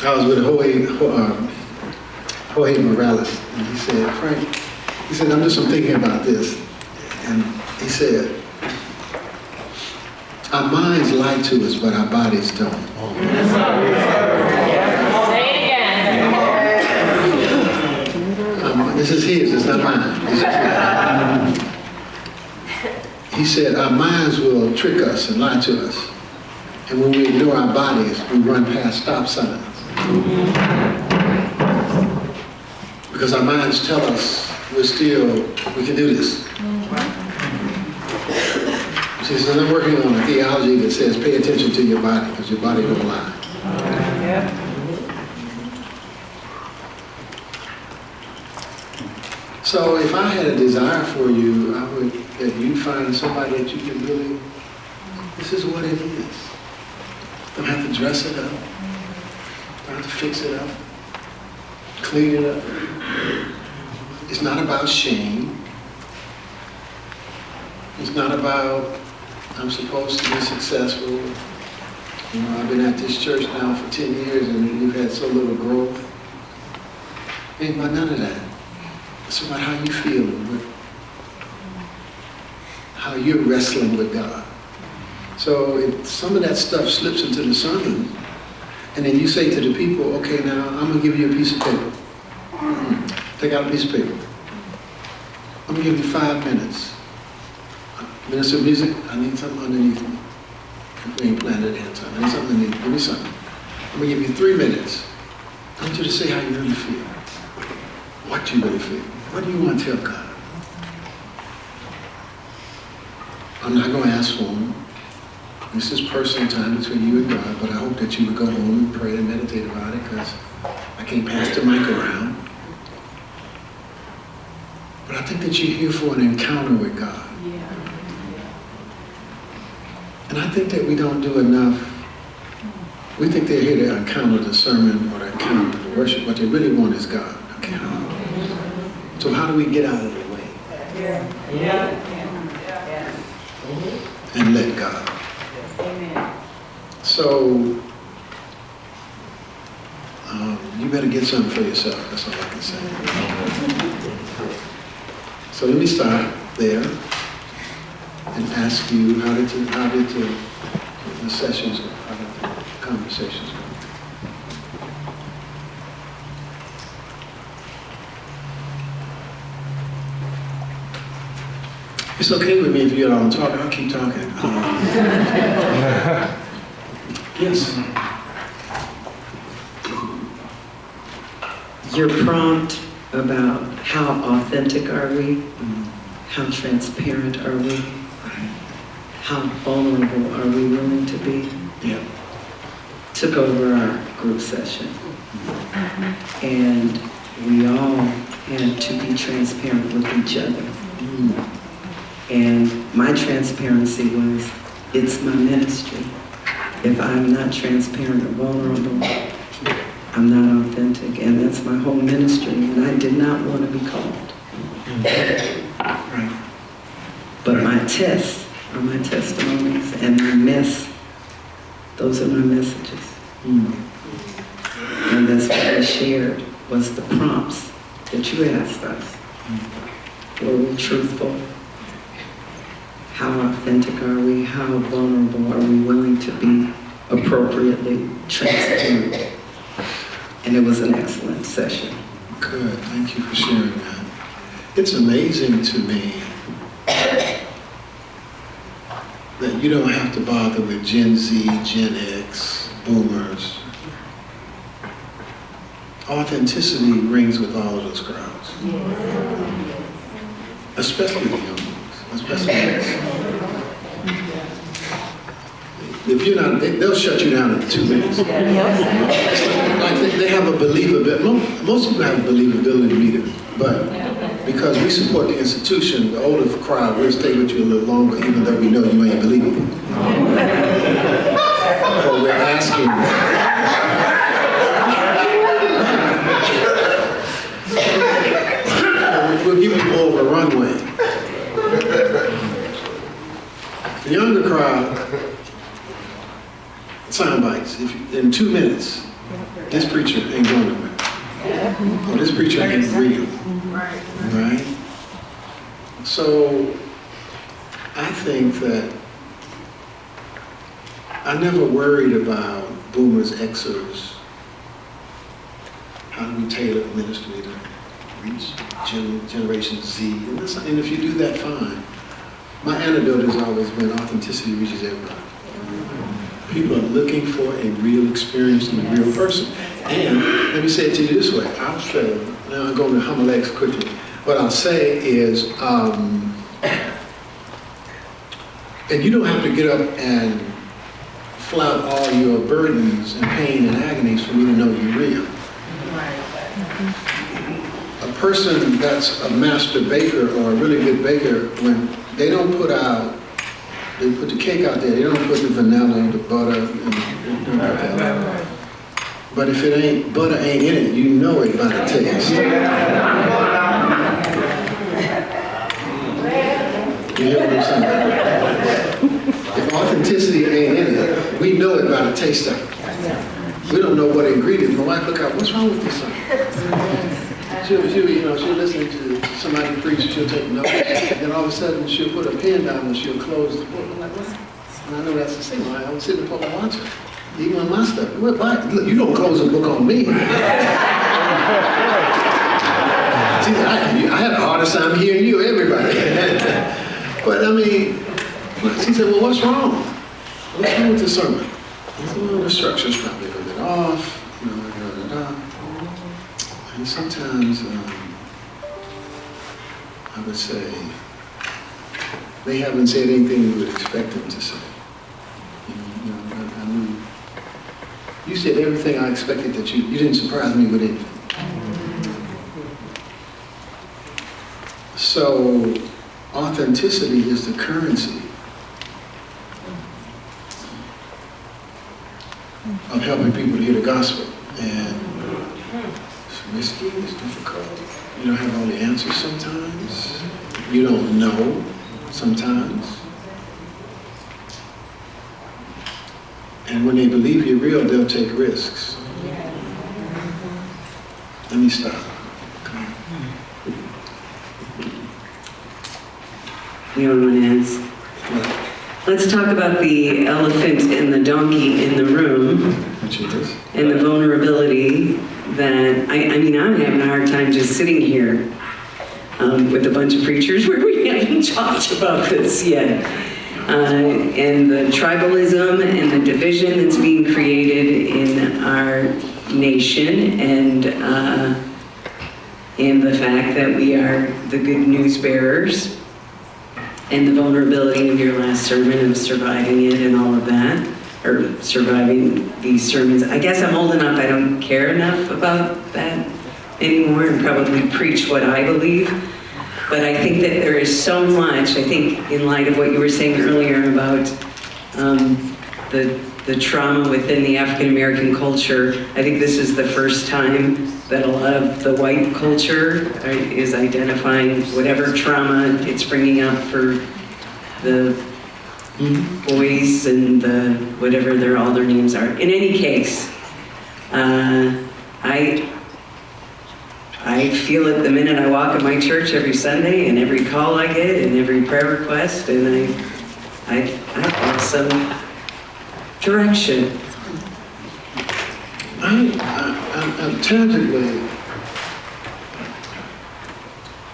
I was with Jorge Morales, and he said, Frank, I'm just thinking about this. And he said, our minds lie to us, but our bodies don't. Say it again. This is his, it's not mine. He said, our minds will trick us and lie to us. And when we ignore our bodies, we run past stop signs. Because our minds tell us we can do this. She says, I'm working on a theology that says pay attention to your body, because your body don't lie. So if I had a desire for you, I would that you find somebody that you can really, this is what it is. Don't have to dress it up. Don't have to fix it up. Clean it up. It's not about shame. It's not about, I'm supposed to be successful. I've been at this church now for 10 years and we've had so little growth. It ain't about none of that. It's about how you feel and how you're wrestling with God. So if some of that stuff slips into the sermon, and then you say to the people, okay, now I'm going to give you a piece of paper. Take out a piece of paper. I'm going to give you 5 minutes. Minister of music, I need something underneath me. If we ain't playing it ahead of time, I need something underneath. Give me something. I'm going to give you 3 minutes. I want you to say how you really feel. What you really feel. What do you want to tell God? I'm not going to ask for him. This is personal time between you and God, but I hope that you would go home and pray and meditate about it, because I can't pass the mic around. But I think that you're here for an encounter with God. And I think that we don't do enough. We think they're here to encounter the sermon or to encounter the worship. What they really want is God. Okay. So how do we get out of the way? And let God. So, you better get something for yourself. That's all I can say. So let me start there and ask you, how did the sessions go? How did the conversations go? It's okay with me if you don't talk. I'll keep talking. Yes. Your prompt about how authentic are we, how transparent are we, how vulnerable are we willing to be, took over our group session. And we all had to be transparent with each other. And my transparency was, it's my ministry. If I'm not transparent or vulnerable, I'm not authentic, and that's my whole ministry, and I did not want to be called. But my tests are my testimonies, and my mess, those are my messages. And that's what we shared, was the prompts that you asked us. Were we truthful? How authentic are we? How vulnerable are we willing to be appropriately transparent? And it was an excellent session. Good, thank you for sharing that. It's amazing to me that you don't have to bother with Gen Z, Gen X, boomers. Authenticity rings with all of those crowds. Especially the young ones, especially us. If you're not, they'll shut you down in 2 minutes. It's like they have a believability. Most people have a believability meter, but because we support the institution, the older crowd will stay with you a little longer, even though we know you ain't believable. So we're asking. We'll give you more of a runway. The younger crowd. Sound bites. In 2 minutes, this preacher ain't going nowhere. Or this preacher ain't real. Right? So, I think that I never worried about boomers, Xers. How do we tailor ministry to reach Generation Z? And if you do that, fine. My antidote has always been authenticity reaches everybody. People are looking for a real experience and a real person. And let me say it to you this way. I'll say, now I'm going to homiletics quickly. What I'll say is, and you don't have to get up and flout all your burdens and pain and agonies for me to know you're real. A person that's a master baker or a really good baker, when they don't put out, they put the cake out there, they don't put the vanilla and the butter and but if it ain't, butter ain't in it, you know it by the taste. You hear what I'm saying? If authenticity ain't in it, we know it by the taste of it. We don't know what ingredient. My wife look out, what's wrong with this? she'll listen to somebody preach, she'll take notes, and then all of a sudden she'll put a pen down and she'll close the book. I'm like, what? And I know that's the same. I was sitting there watching, even on my stuff. What? Look, you don't close a book on me. See, I had a hard time hearing you, everybody. But I mean, she said, well, what's wrong? What's wrong with the sermon? I said, well, the structure's probably a little bit off. And sometimes, I would say, they haven't said anything you would expect them to say. I mean, you said everything I expected that you didn't surprise me with anything. So, authenticity is the currency of helping people to hear the gospel. And it's risky, it's difficult. You don't have all the answers sometimes. You don't know sometimes. And when they believe you're real, they'll take risks. Let me stop. You know what I'm going to ask? Let's talk about the elephant and the donkey in the room and the vulnerability that, I mean, I'm having a hard time just sitting here with a bunch of preachers where we haven't talked about this yet. And the tribalism and the division that's being created in our nation, and the fact that we are the good news bearers, and the vulnerability of your last sermon of surviving it and all of that, or surviving these sermons. I guess I'm old enough, I don't care enough about that anymore and probably preach what I believe. But I think that there is so much, I think in light of what you were saying earlier about the trauma within the African American culture, I think this is the first time that a lot of the white culture is identifying whatever trauma it's bringing up for the boys and the whatever all their names are. In any case, I feel it the minute I walk in my church every Sunday, and every call I get, and every prayer request, and I want some direction. I'm tangibly,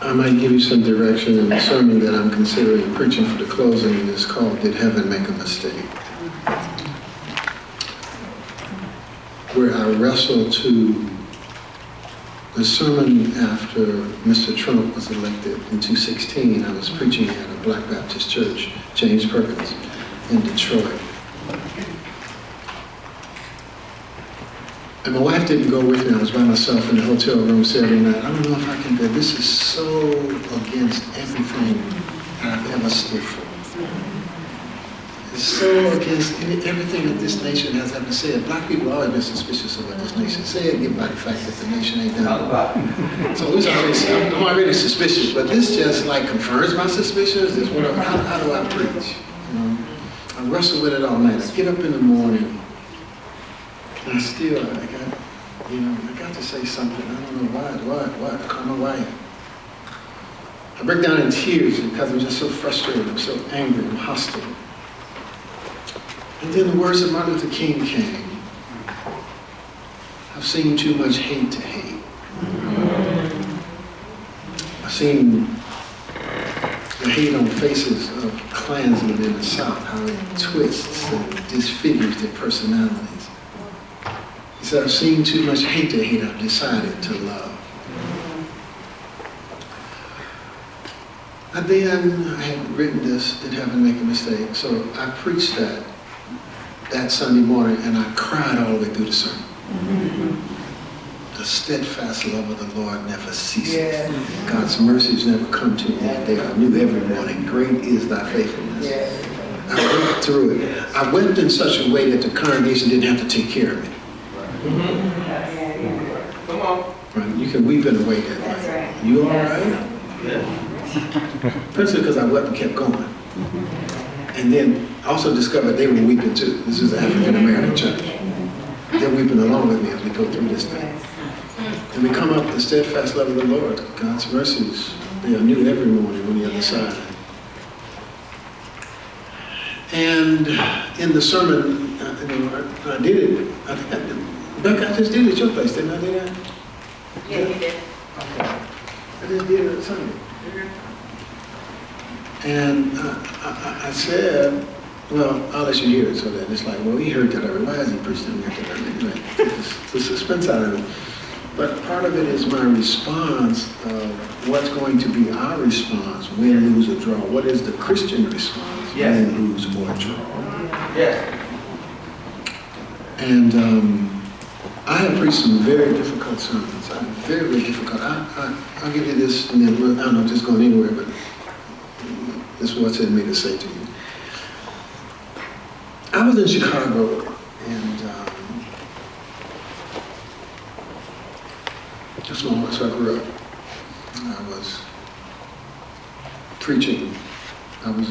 I might give you some direction in the sermon that I'm considering preaching for the closing, and it's called Did Heaven Make a Mistake? Where I wrestle to the sermon after Mr. Trump was elected in 2016. I was preaching at a Black Baptist church, James Perkins, in Detroit. And my wife didn't go with me. I was by myself in the hotel room Saturday night. I don't know if I can go. This is so against everything I've ever stood for. It's so against everything that this nation has ever said. Black people always been suspicious of what this nation said, get by the fact that the nation ain't done it. So I'm already suspicious, but this just like confirms my suspicions. This whatever. How do I preach? I wrestle with it all night. I get up in the morning. And I got to say something. I don't know why. I don't know why. I break down in tears because I'm just so frustrated. I'm so angry. I'm hostile. And then the words of Martin Luther King came. I've seen too much hate to hate. I've seen the hate on faces of Klansmen in the South, how it twists and disfigures their personalities. He said, I've seen too much hate to hate, I've decided to love. And then I had written this, Did Heaven Make a Mistake? So I preached that Sunday morning, and I cried all the way through the sermon. The steadfast love of the Lord never ceases. Yeah. God's mercies never come to an end. They are new every morning. Great is thy faithfulness. Yeah. I went through it. I wept in such a way that the congregation didn't have to take care of me. Come on. Right? You can weep in a way that, That's right. You all right? Yes. Principally because I wept and kept going. And then also discovered they were weeping too. This is an African American church. They're weeping along with me as we go through this thing. And we come up the steadfast love of the Lord, God's mercies. They are new every morning on the other side. And in the sermon, I did it. Becca, I just did it at your place, didn't I do that? Yeah, you did. Okay. I just did it Sunday. And I said, well, I'll let you hear it so that it's like, well, he heard that already. Why has he preached it? Anyway, the suspense out of it. But part of it is my response of what's going to be our response, win, lose, or draw. What is the Christian response, win, lose, or draw? Yes. And I have preached some very difficult sermons. Very, very difficult. I'll give you this, and then I'm not just going anywhere, but this is what's in me to say to you. I was in Chicago, and that's where I grew up. I was preaching. I was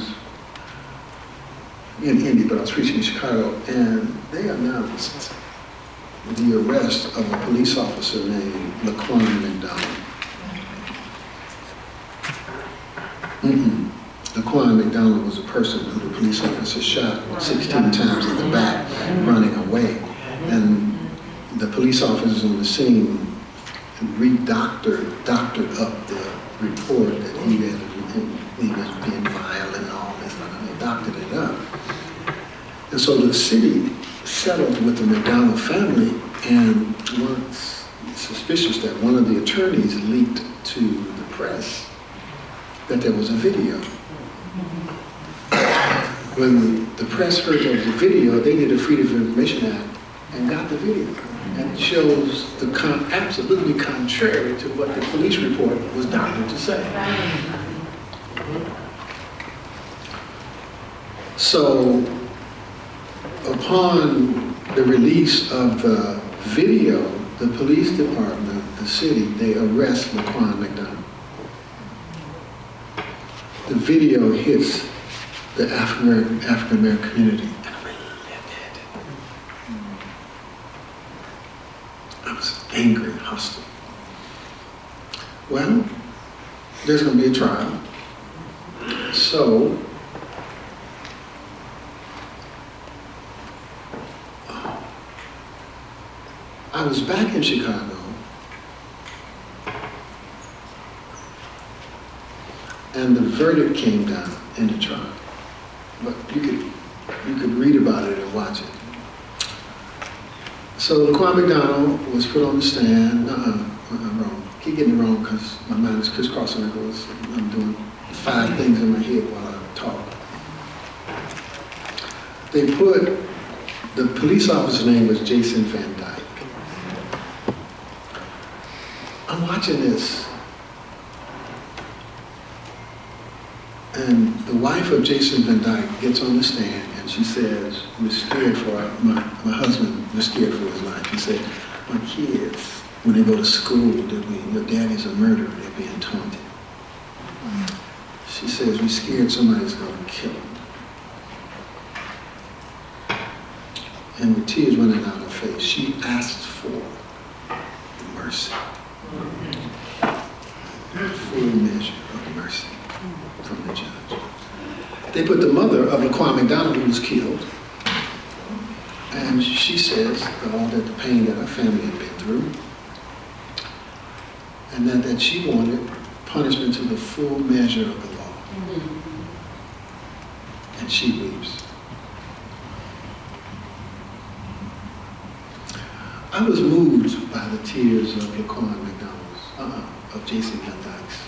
in Indy, but I was preaching in Chicago, and they announced the arrest of a police officer named Laquan McDonald. Laquan McDonald was a person who the police officer shot 16 times in the back, running away. And the police officers on the scene doctored up the report that he was being violent and all this stuff. They doctored it up. And so the city settled with the McDonald family, and was suspicious that one of the attorneys leaked to the press that there was a video. When the press heard there was a video, they did a Freedom of Information Act and got the video. And it shows absolutely contrary to what the police report was doctored to say. So, upon the release of the video, the police department, the city, they arrest Laquan McDonald. The video hits the African-American community, and we lived it. I was angry, hostile. Well, there's going to be a trial. So, I was back in Chicago, and the verdict came down in the trial. But you could read about it and watch it. So Laquan McDonald was put on the stand. I'm wrong. Keep getting it wrong because my mind is crisscrossing. I'm doing 5 things in my head while I talk. They put, the police officer's name was Jason Van Dyke. I'm watching this, and the wife of Jason Van Dyke gets on the stand, and she says, we're scared for my husband was scared for his life. He said, my kids, when they go to school, your daddy's a murderer, they're being taunted. She says, we're scared somebody's going to kill him. And with tears running down her face, she asked for mercy. Full measure of mercy from the judge. They put the mother of Laquan McDonald, who was killed, and she says all that the pain that her family had been through, and that she wanted punishment to the full measure of the law. And she weeps. I was moved by the tears of Laquan McDonald's, of Jason Van Dyke's.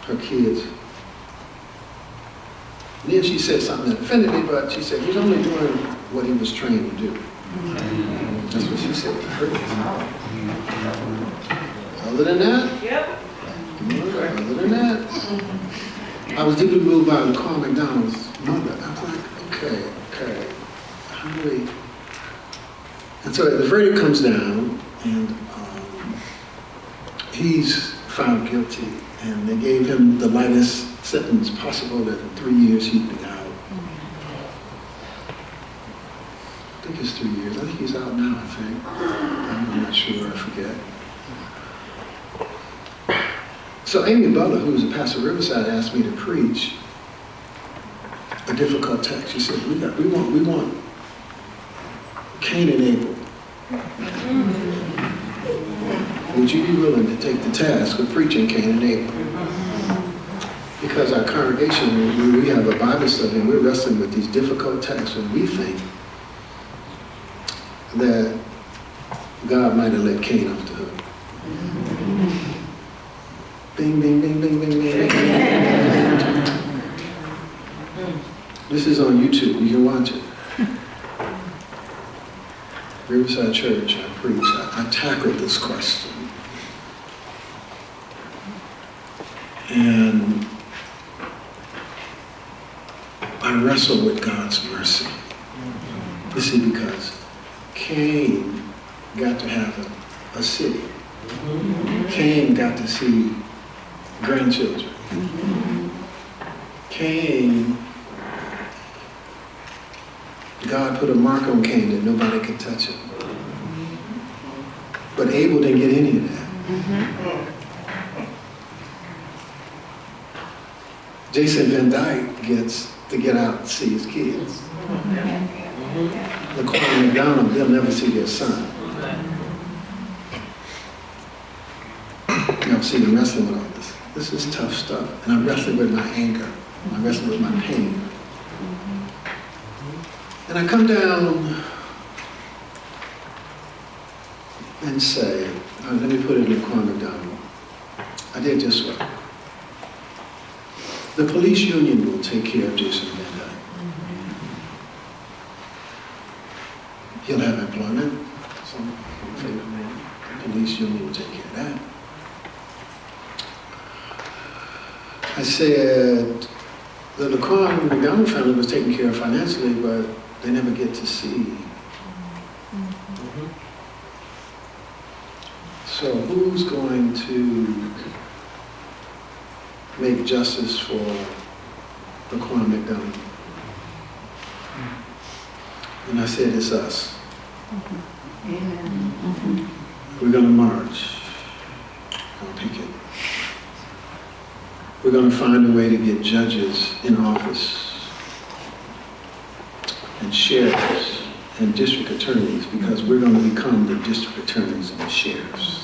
Her kids. And then she said something that offended me, but she said, he's only doing what he was trained to do. That's what she said. Other than that? Yep. Other than that, I was deeply moved by Laquan McDonald's mother. I was like, okay. How do we? And so the verdict comes down, and he's found guilty, and they gave him the lightest sentence possible, that in 3 years he'd be out. I think it's 3 years. I think he's out now, I think. I'm not sure, I forget. So Amy Butler, who was a pastor at Riverside, asked me to preach a difficult text. She said, we want Cain and Abel. Would you be willing to take the task of preaching Cain and Abel? Because our congregation, when we have a Bible study and we're wrestling with these difficult texts, and we think that God might have let Cain off the hook. Bing, bing, bing, bing, bing, bing, bing. This is on YouTube, you can watch it. Riverside Church, I preach, I tackled this question. And I wrestle with God's mercy. You see, because Cain got to have a city. Cain got to see grandchildren. Cain, God put a mark on Cain that nobody could touch him. But Abel didn't get any of that. Jason Van Dyke gets to get out and see his kids. LaQuan McDonald, they'll never see their son. Y'all see them wrestling with all this. This is tough stuff. And I'm wrestling with my anger. I'm wrestling with my pain. And I come down and say, let me put it in LaQuan McDonald. I did just what? The police union will take care of Jason Van Dyke. He'll have employment. The police union will take care of that. I said, the LaQuan McDonald family was taken care of financially, but they never get to see. So who's going to make justice for LaQuan McDonald? And I said, it's us. We're going to march on picket. We're going to find a way to get judges in office and sheriffs and district attorneys, because we're going to become the district attorneys and the sheriffs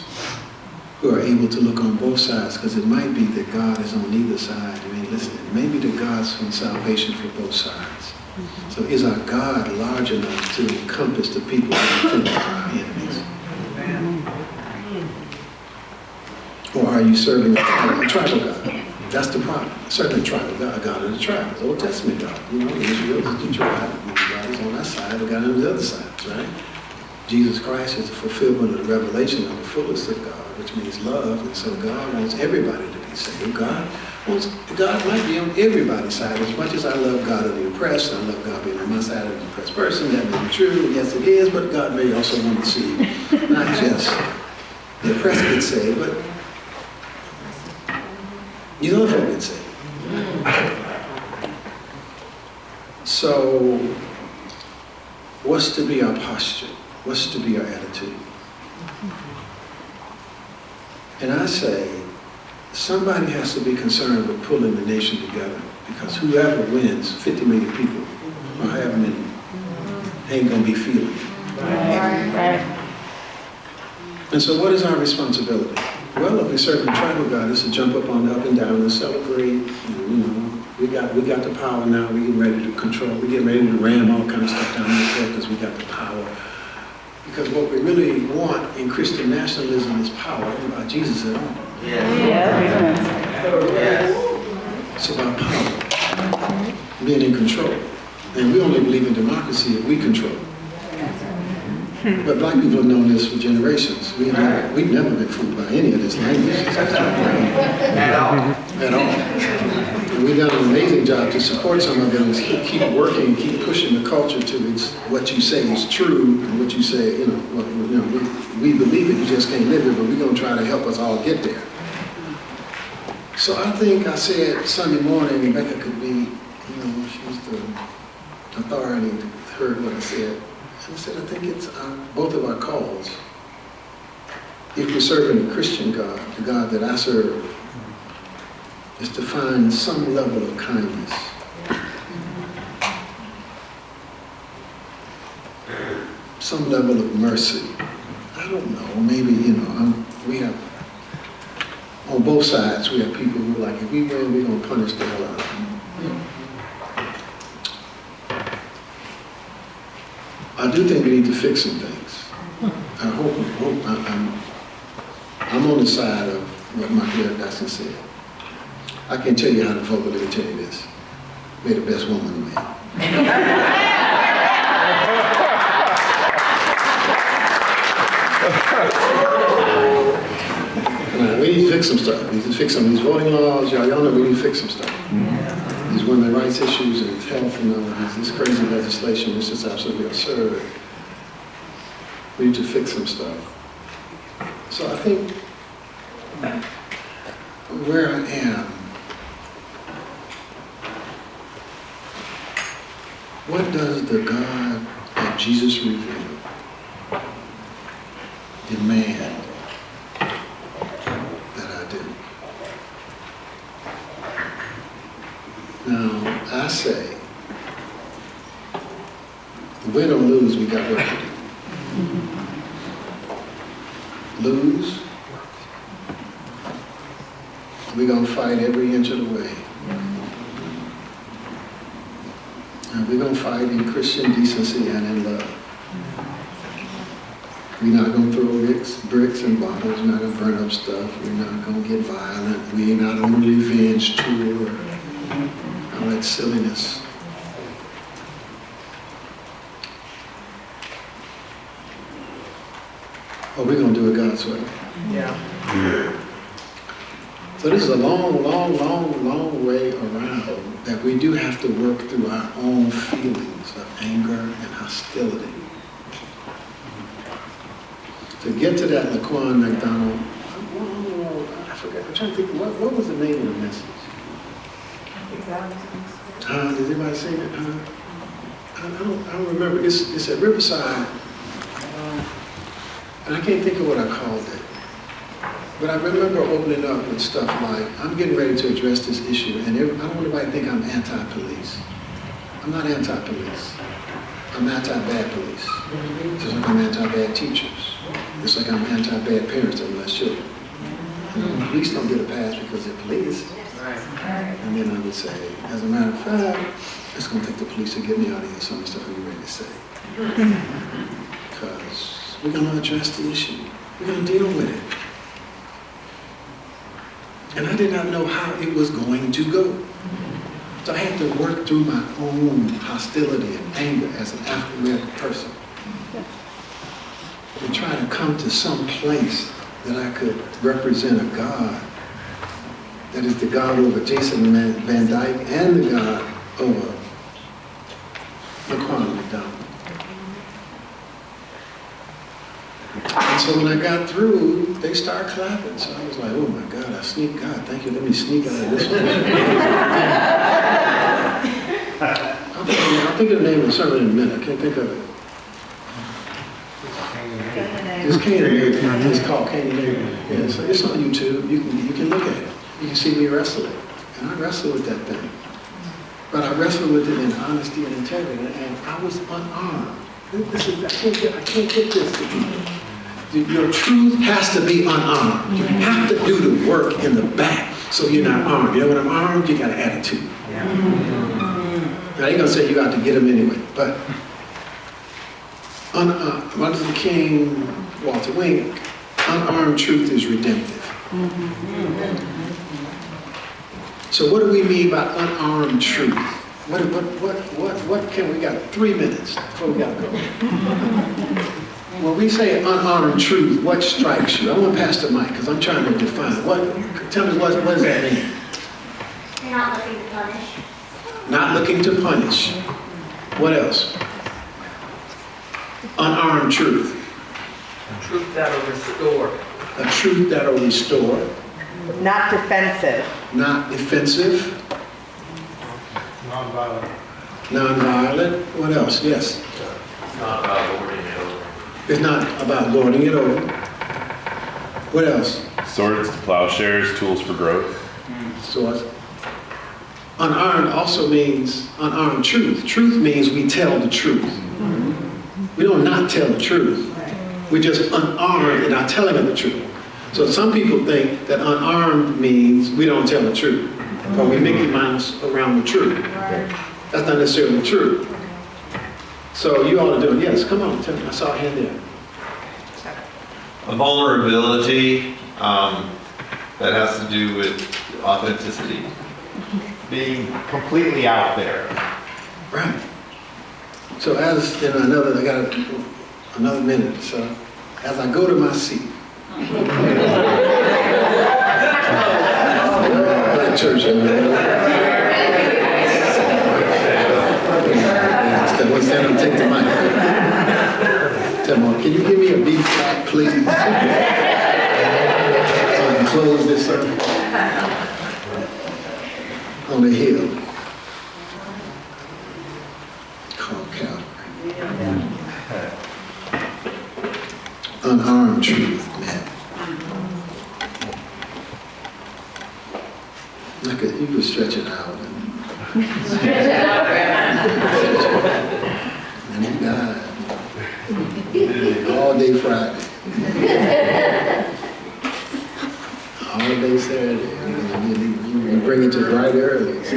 who are able to look on both sides, because it might be that God is on either side and ain't listening. Maybe that God's from salvation for both sides. So is our God large enough to encompass the people who think are our enemies? Or are you serving a tribal God? That's the problem. Certainly tribal God, God of the tribes, Old Testament God. You know, Israel is the tribe. God is on that side, the God on the other side, right? Jesus Christ is the fulfillment of the revelation of the fullest of God, which means love. And so God wants everybody to be saved. God might be on everybody's side. As much as I love God of the oppressed, I love God being on my side of the oppressed person. That may be true, yes it is, but God may also want to see not just the oppressed get saved, but you know folk get saved. So, what's to be our posture? What's to be our attitude? And I say, somebody has to be concerned with pulling the nation together, because whoever wins, 50 million people, or however many, ain't going to be feeling it. Right. And so what is our responsibility? Well, if we serve the tribal God, it's to jump up on up and down and celebrate. And, we got the power now. We get ready to control. We get ready to ram all kind of stuff down the throat because we got the power. Because what we really want in Christian nationalism is power. Jesus at all. It's about power, being in control. And we only believe in democracy if we control. But black people have known this for generations. We've never been fooled by any of this language. At all. And we've done an amazing job to support some of it and keep working, keep pushing the culture to what you say is true and what you say, we believe it, you just can't live it, but we're going to try to help us all get there. So I think I said Sunday morning, Rebecca could be, she's the authority, heard what I said. I said, I think it's both of our calls. If we're serving a Christian God, the God that I serve, is to find some level of kindness. Some level of mercy. I don't know, maybe, we have, on both sides, we have people who are like, if we win, we're going to punish the hell out of them. I do think we need to fix some things. I hope I'm on the side of what my dear Dustin said. I can't tell you how to vote, but let me tell you this. May the best woman win. We need to fix some stuff. We need to fix some of these voting laws. Y'all know we need to fix some stuff. These women's rights issues and health and all this crazy legislation is just absolutely absurd. We need to fix some stuff. So I think where I am, what does the God that Jesus revealed demand that I do? Now, I say, win or lose, we got work to do. Lose, we're going to fight every inch of the way. And we're going to fight in Christian decency and in love. We're not going to throw bricks and bottles. We're not going to burn up stuff. We're not going to get violent. We're not on a revenge tour or all that silliness. But we're going to do it God's way. Yeah. So this is a long, long, long, long way around that we do have to work through our own feelings of anger and hostility. To get to that Laquan McDonald, I forgot, I'm trying to think, what was the name of the message? Does anybody see it? I don't remember. It's at Riverside, and I can't think of what I called it. But I remember opening up with stuff like, I'm getting ready to address this issue, and I don't want anybody to think I'm anti-police. I'm not anti-police. I'm anti-bad police. Just like I'm anti-bad teachers. Just like I'm anti-bad parents that molest children. Police don't get a pass because they're police. And then I would say, as a matter of fact, it's going to take the police to get me out of here, some of the stuff we're ready to say. Because we're going to address the issue. We're going to deal with it. And I did not know how it was going to go. So I had to work through my own hostility and anger as an African-American person. And try to come to some place that I could represent a God that is the God over Jason Van Dyke and the God over Laquan McDonald. And so when I got through, they started clapping. So I was like, oh my God, I sneak God. Thank you, let me sneak out of this one. I'll think of the name of the sermon in a minute. I can't think of it. It's Keynote. It's called Keynote. Yeah, so it's on YouTube. You can look at it. You can see me wrestling. And I wrestle with that thing. But I wrestled with it in honesty and integrity. And I was unarmed. I can't get this. Your truth has to be unarmed. You have to do the work in the back so you're not armed. You know when I'm armed, you got an attitude. I ain't gonna say you got to get them anyway, but Martin Luther King, Walter Wink, unarmed truth is redemptive. So what do we mean by unarmed truth? What can we got 3 minutes before we gotta go? When we say unarmed truth, what strikes you? I want to pass the mic because I'm trying to define it. Tell me what does that mean? You're not looking to punish. Not looking to punish. What else? Unarmed truth. A truth that'll restore. A truth that'll restore. Not defensive. Not defensive. Nonviolent. Nonviolent. What else? Yes. not about lording it over. It's not about lording it over. What else? Swords to plowshares, tools for growth. Swords. Unarmed also means unarmed truth. Truth means we tell the truth. We don't not tell the truth. We're just unarmed in our telling of the truth. So some people think that unarmed means we don't tell the truth, or we Mickey Mouse around the truth. That's not necessarily true. So you all are doing, yes, come on, tell me. I saw a hand there. A vulnerability that has to do with authenticity. Being completely out there. Right. So as, I got another minute, so as I go to my seat, Black church, one stand up, take the mic. Tell me, can you give me a B flat, please? So I can close this service. On the hill called Calvary. Unarmed truth, man. You could stretch it out. And he died. All day Friday. All day Saturday. You bring it to right early. So.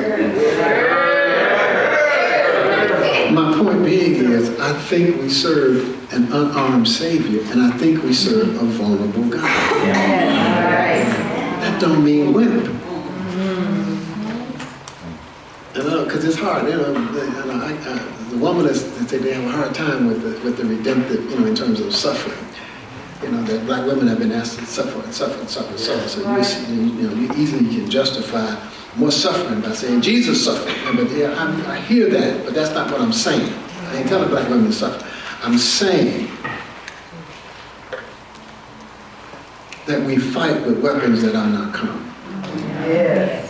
My point being is, I think we serve an unarmed Savior, and I think we serve a vulnerable God. That don't mean wimp. Because it's hard, the woman they have a hard time with the redemptive, in terms of suffering. That black women have been asked to suffer and suffer and suffer and suffer. So you easily can justify more suffering by saying Jesus suffered. But I hear that, but that's not what I'm saying. I ain't telling black women to suffer. I'm saying that we fight with weapons that are not common. Yes.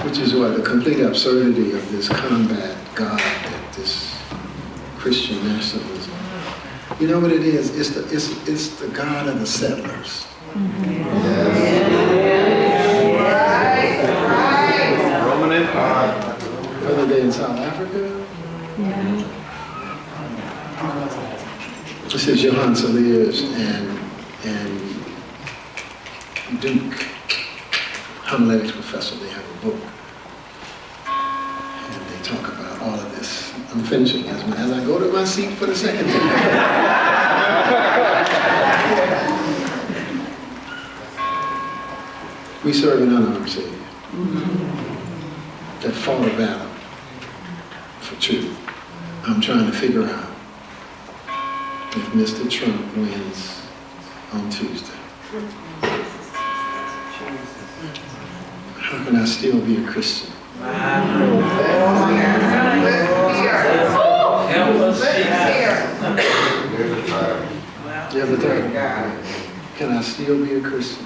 Which is what the complete absurdity of this combat God, that this Christian nationalism. You know what it is? It's the God of the settlers. Roman Empire. Whether they're in South Africa. This is Johann Saliers and Duke, homiletics professor. They have a book. And they talk about all of this. I'm finishing as I go to my seat for the second time. We serve an unarmed Savior that fought a battle for truth. I'm trying to figure out if Mr. Trump wins on Tuesday. How can I still be a Christian? You have the time. Can I still be a Christian?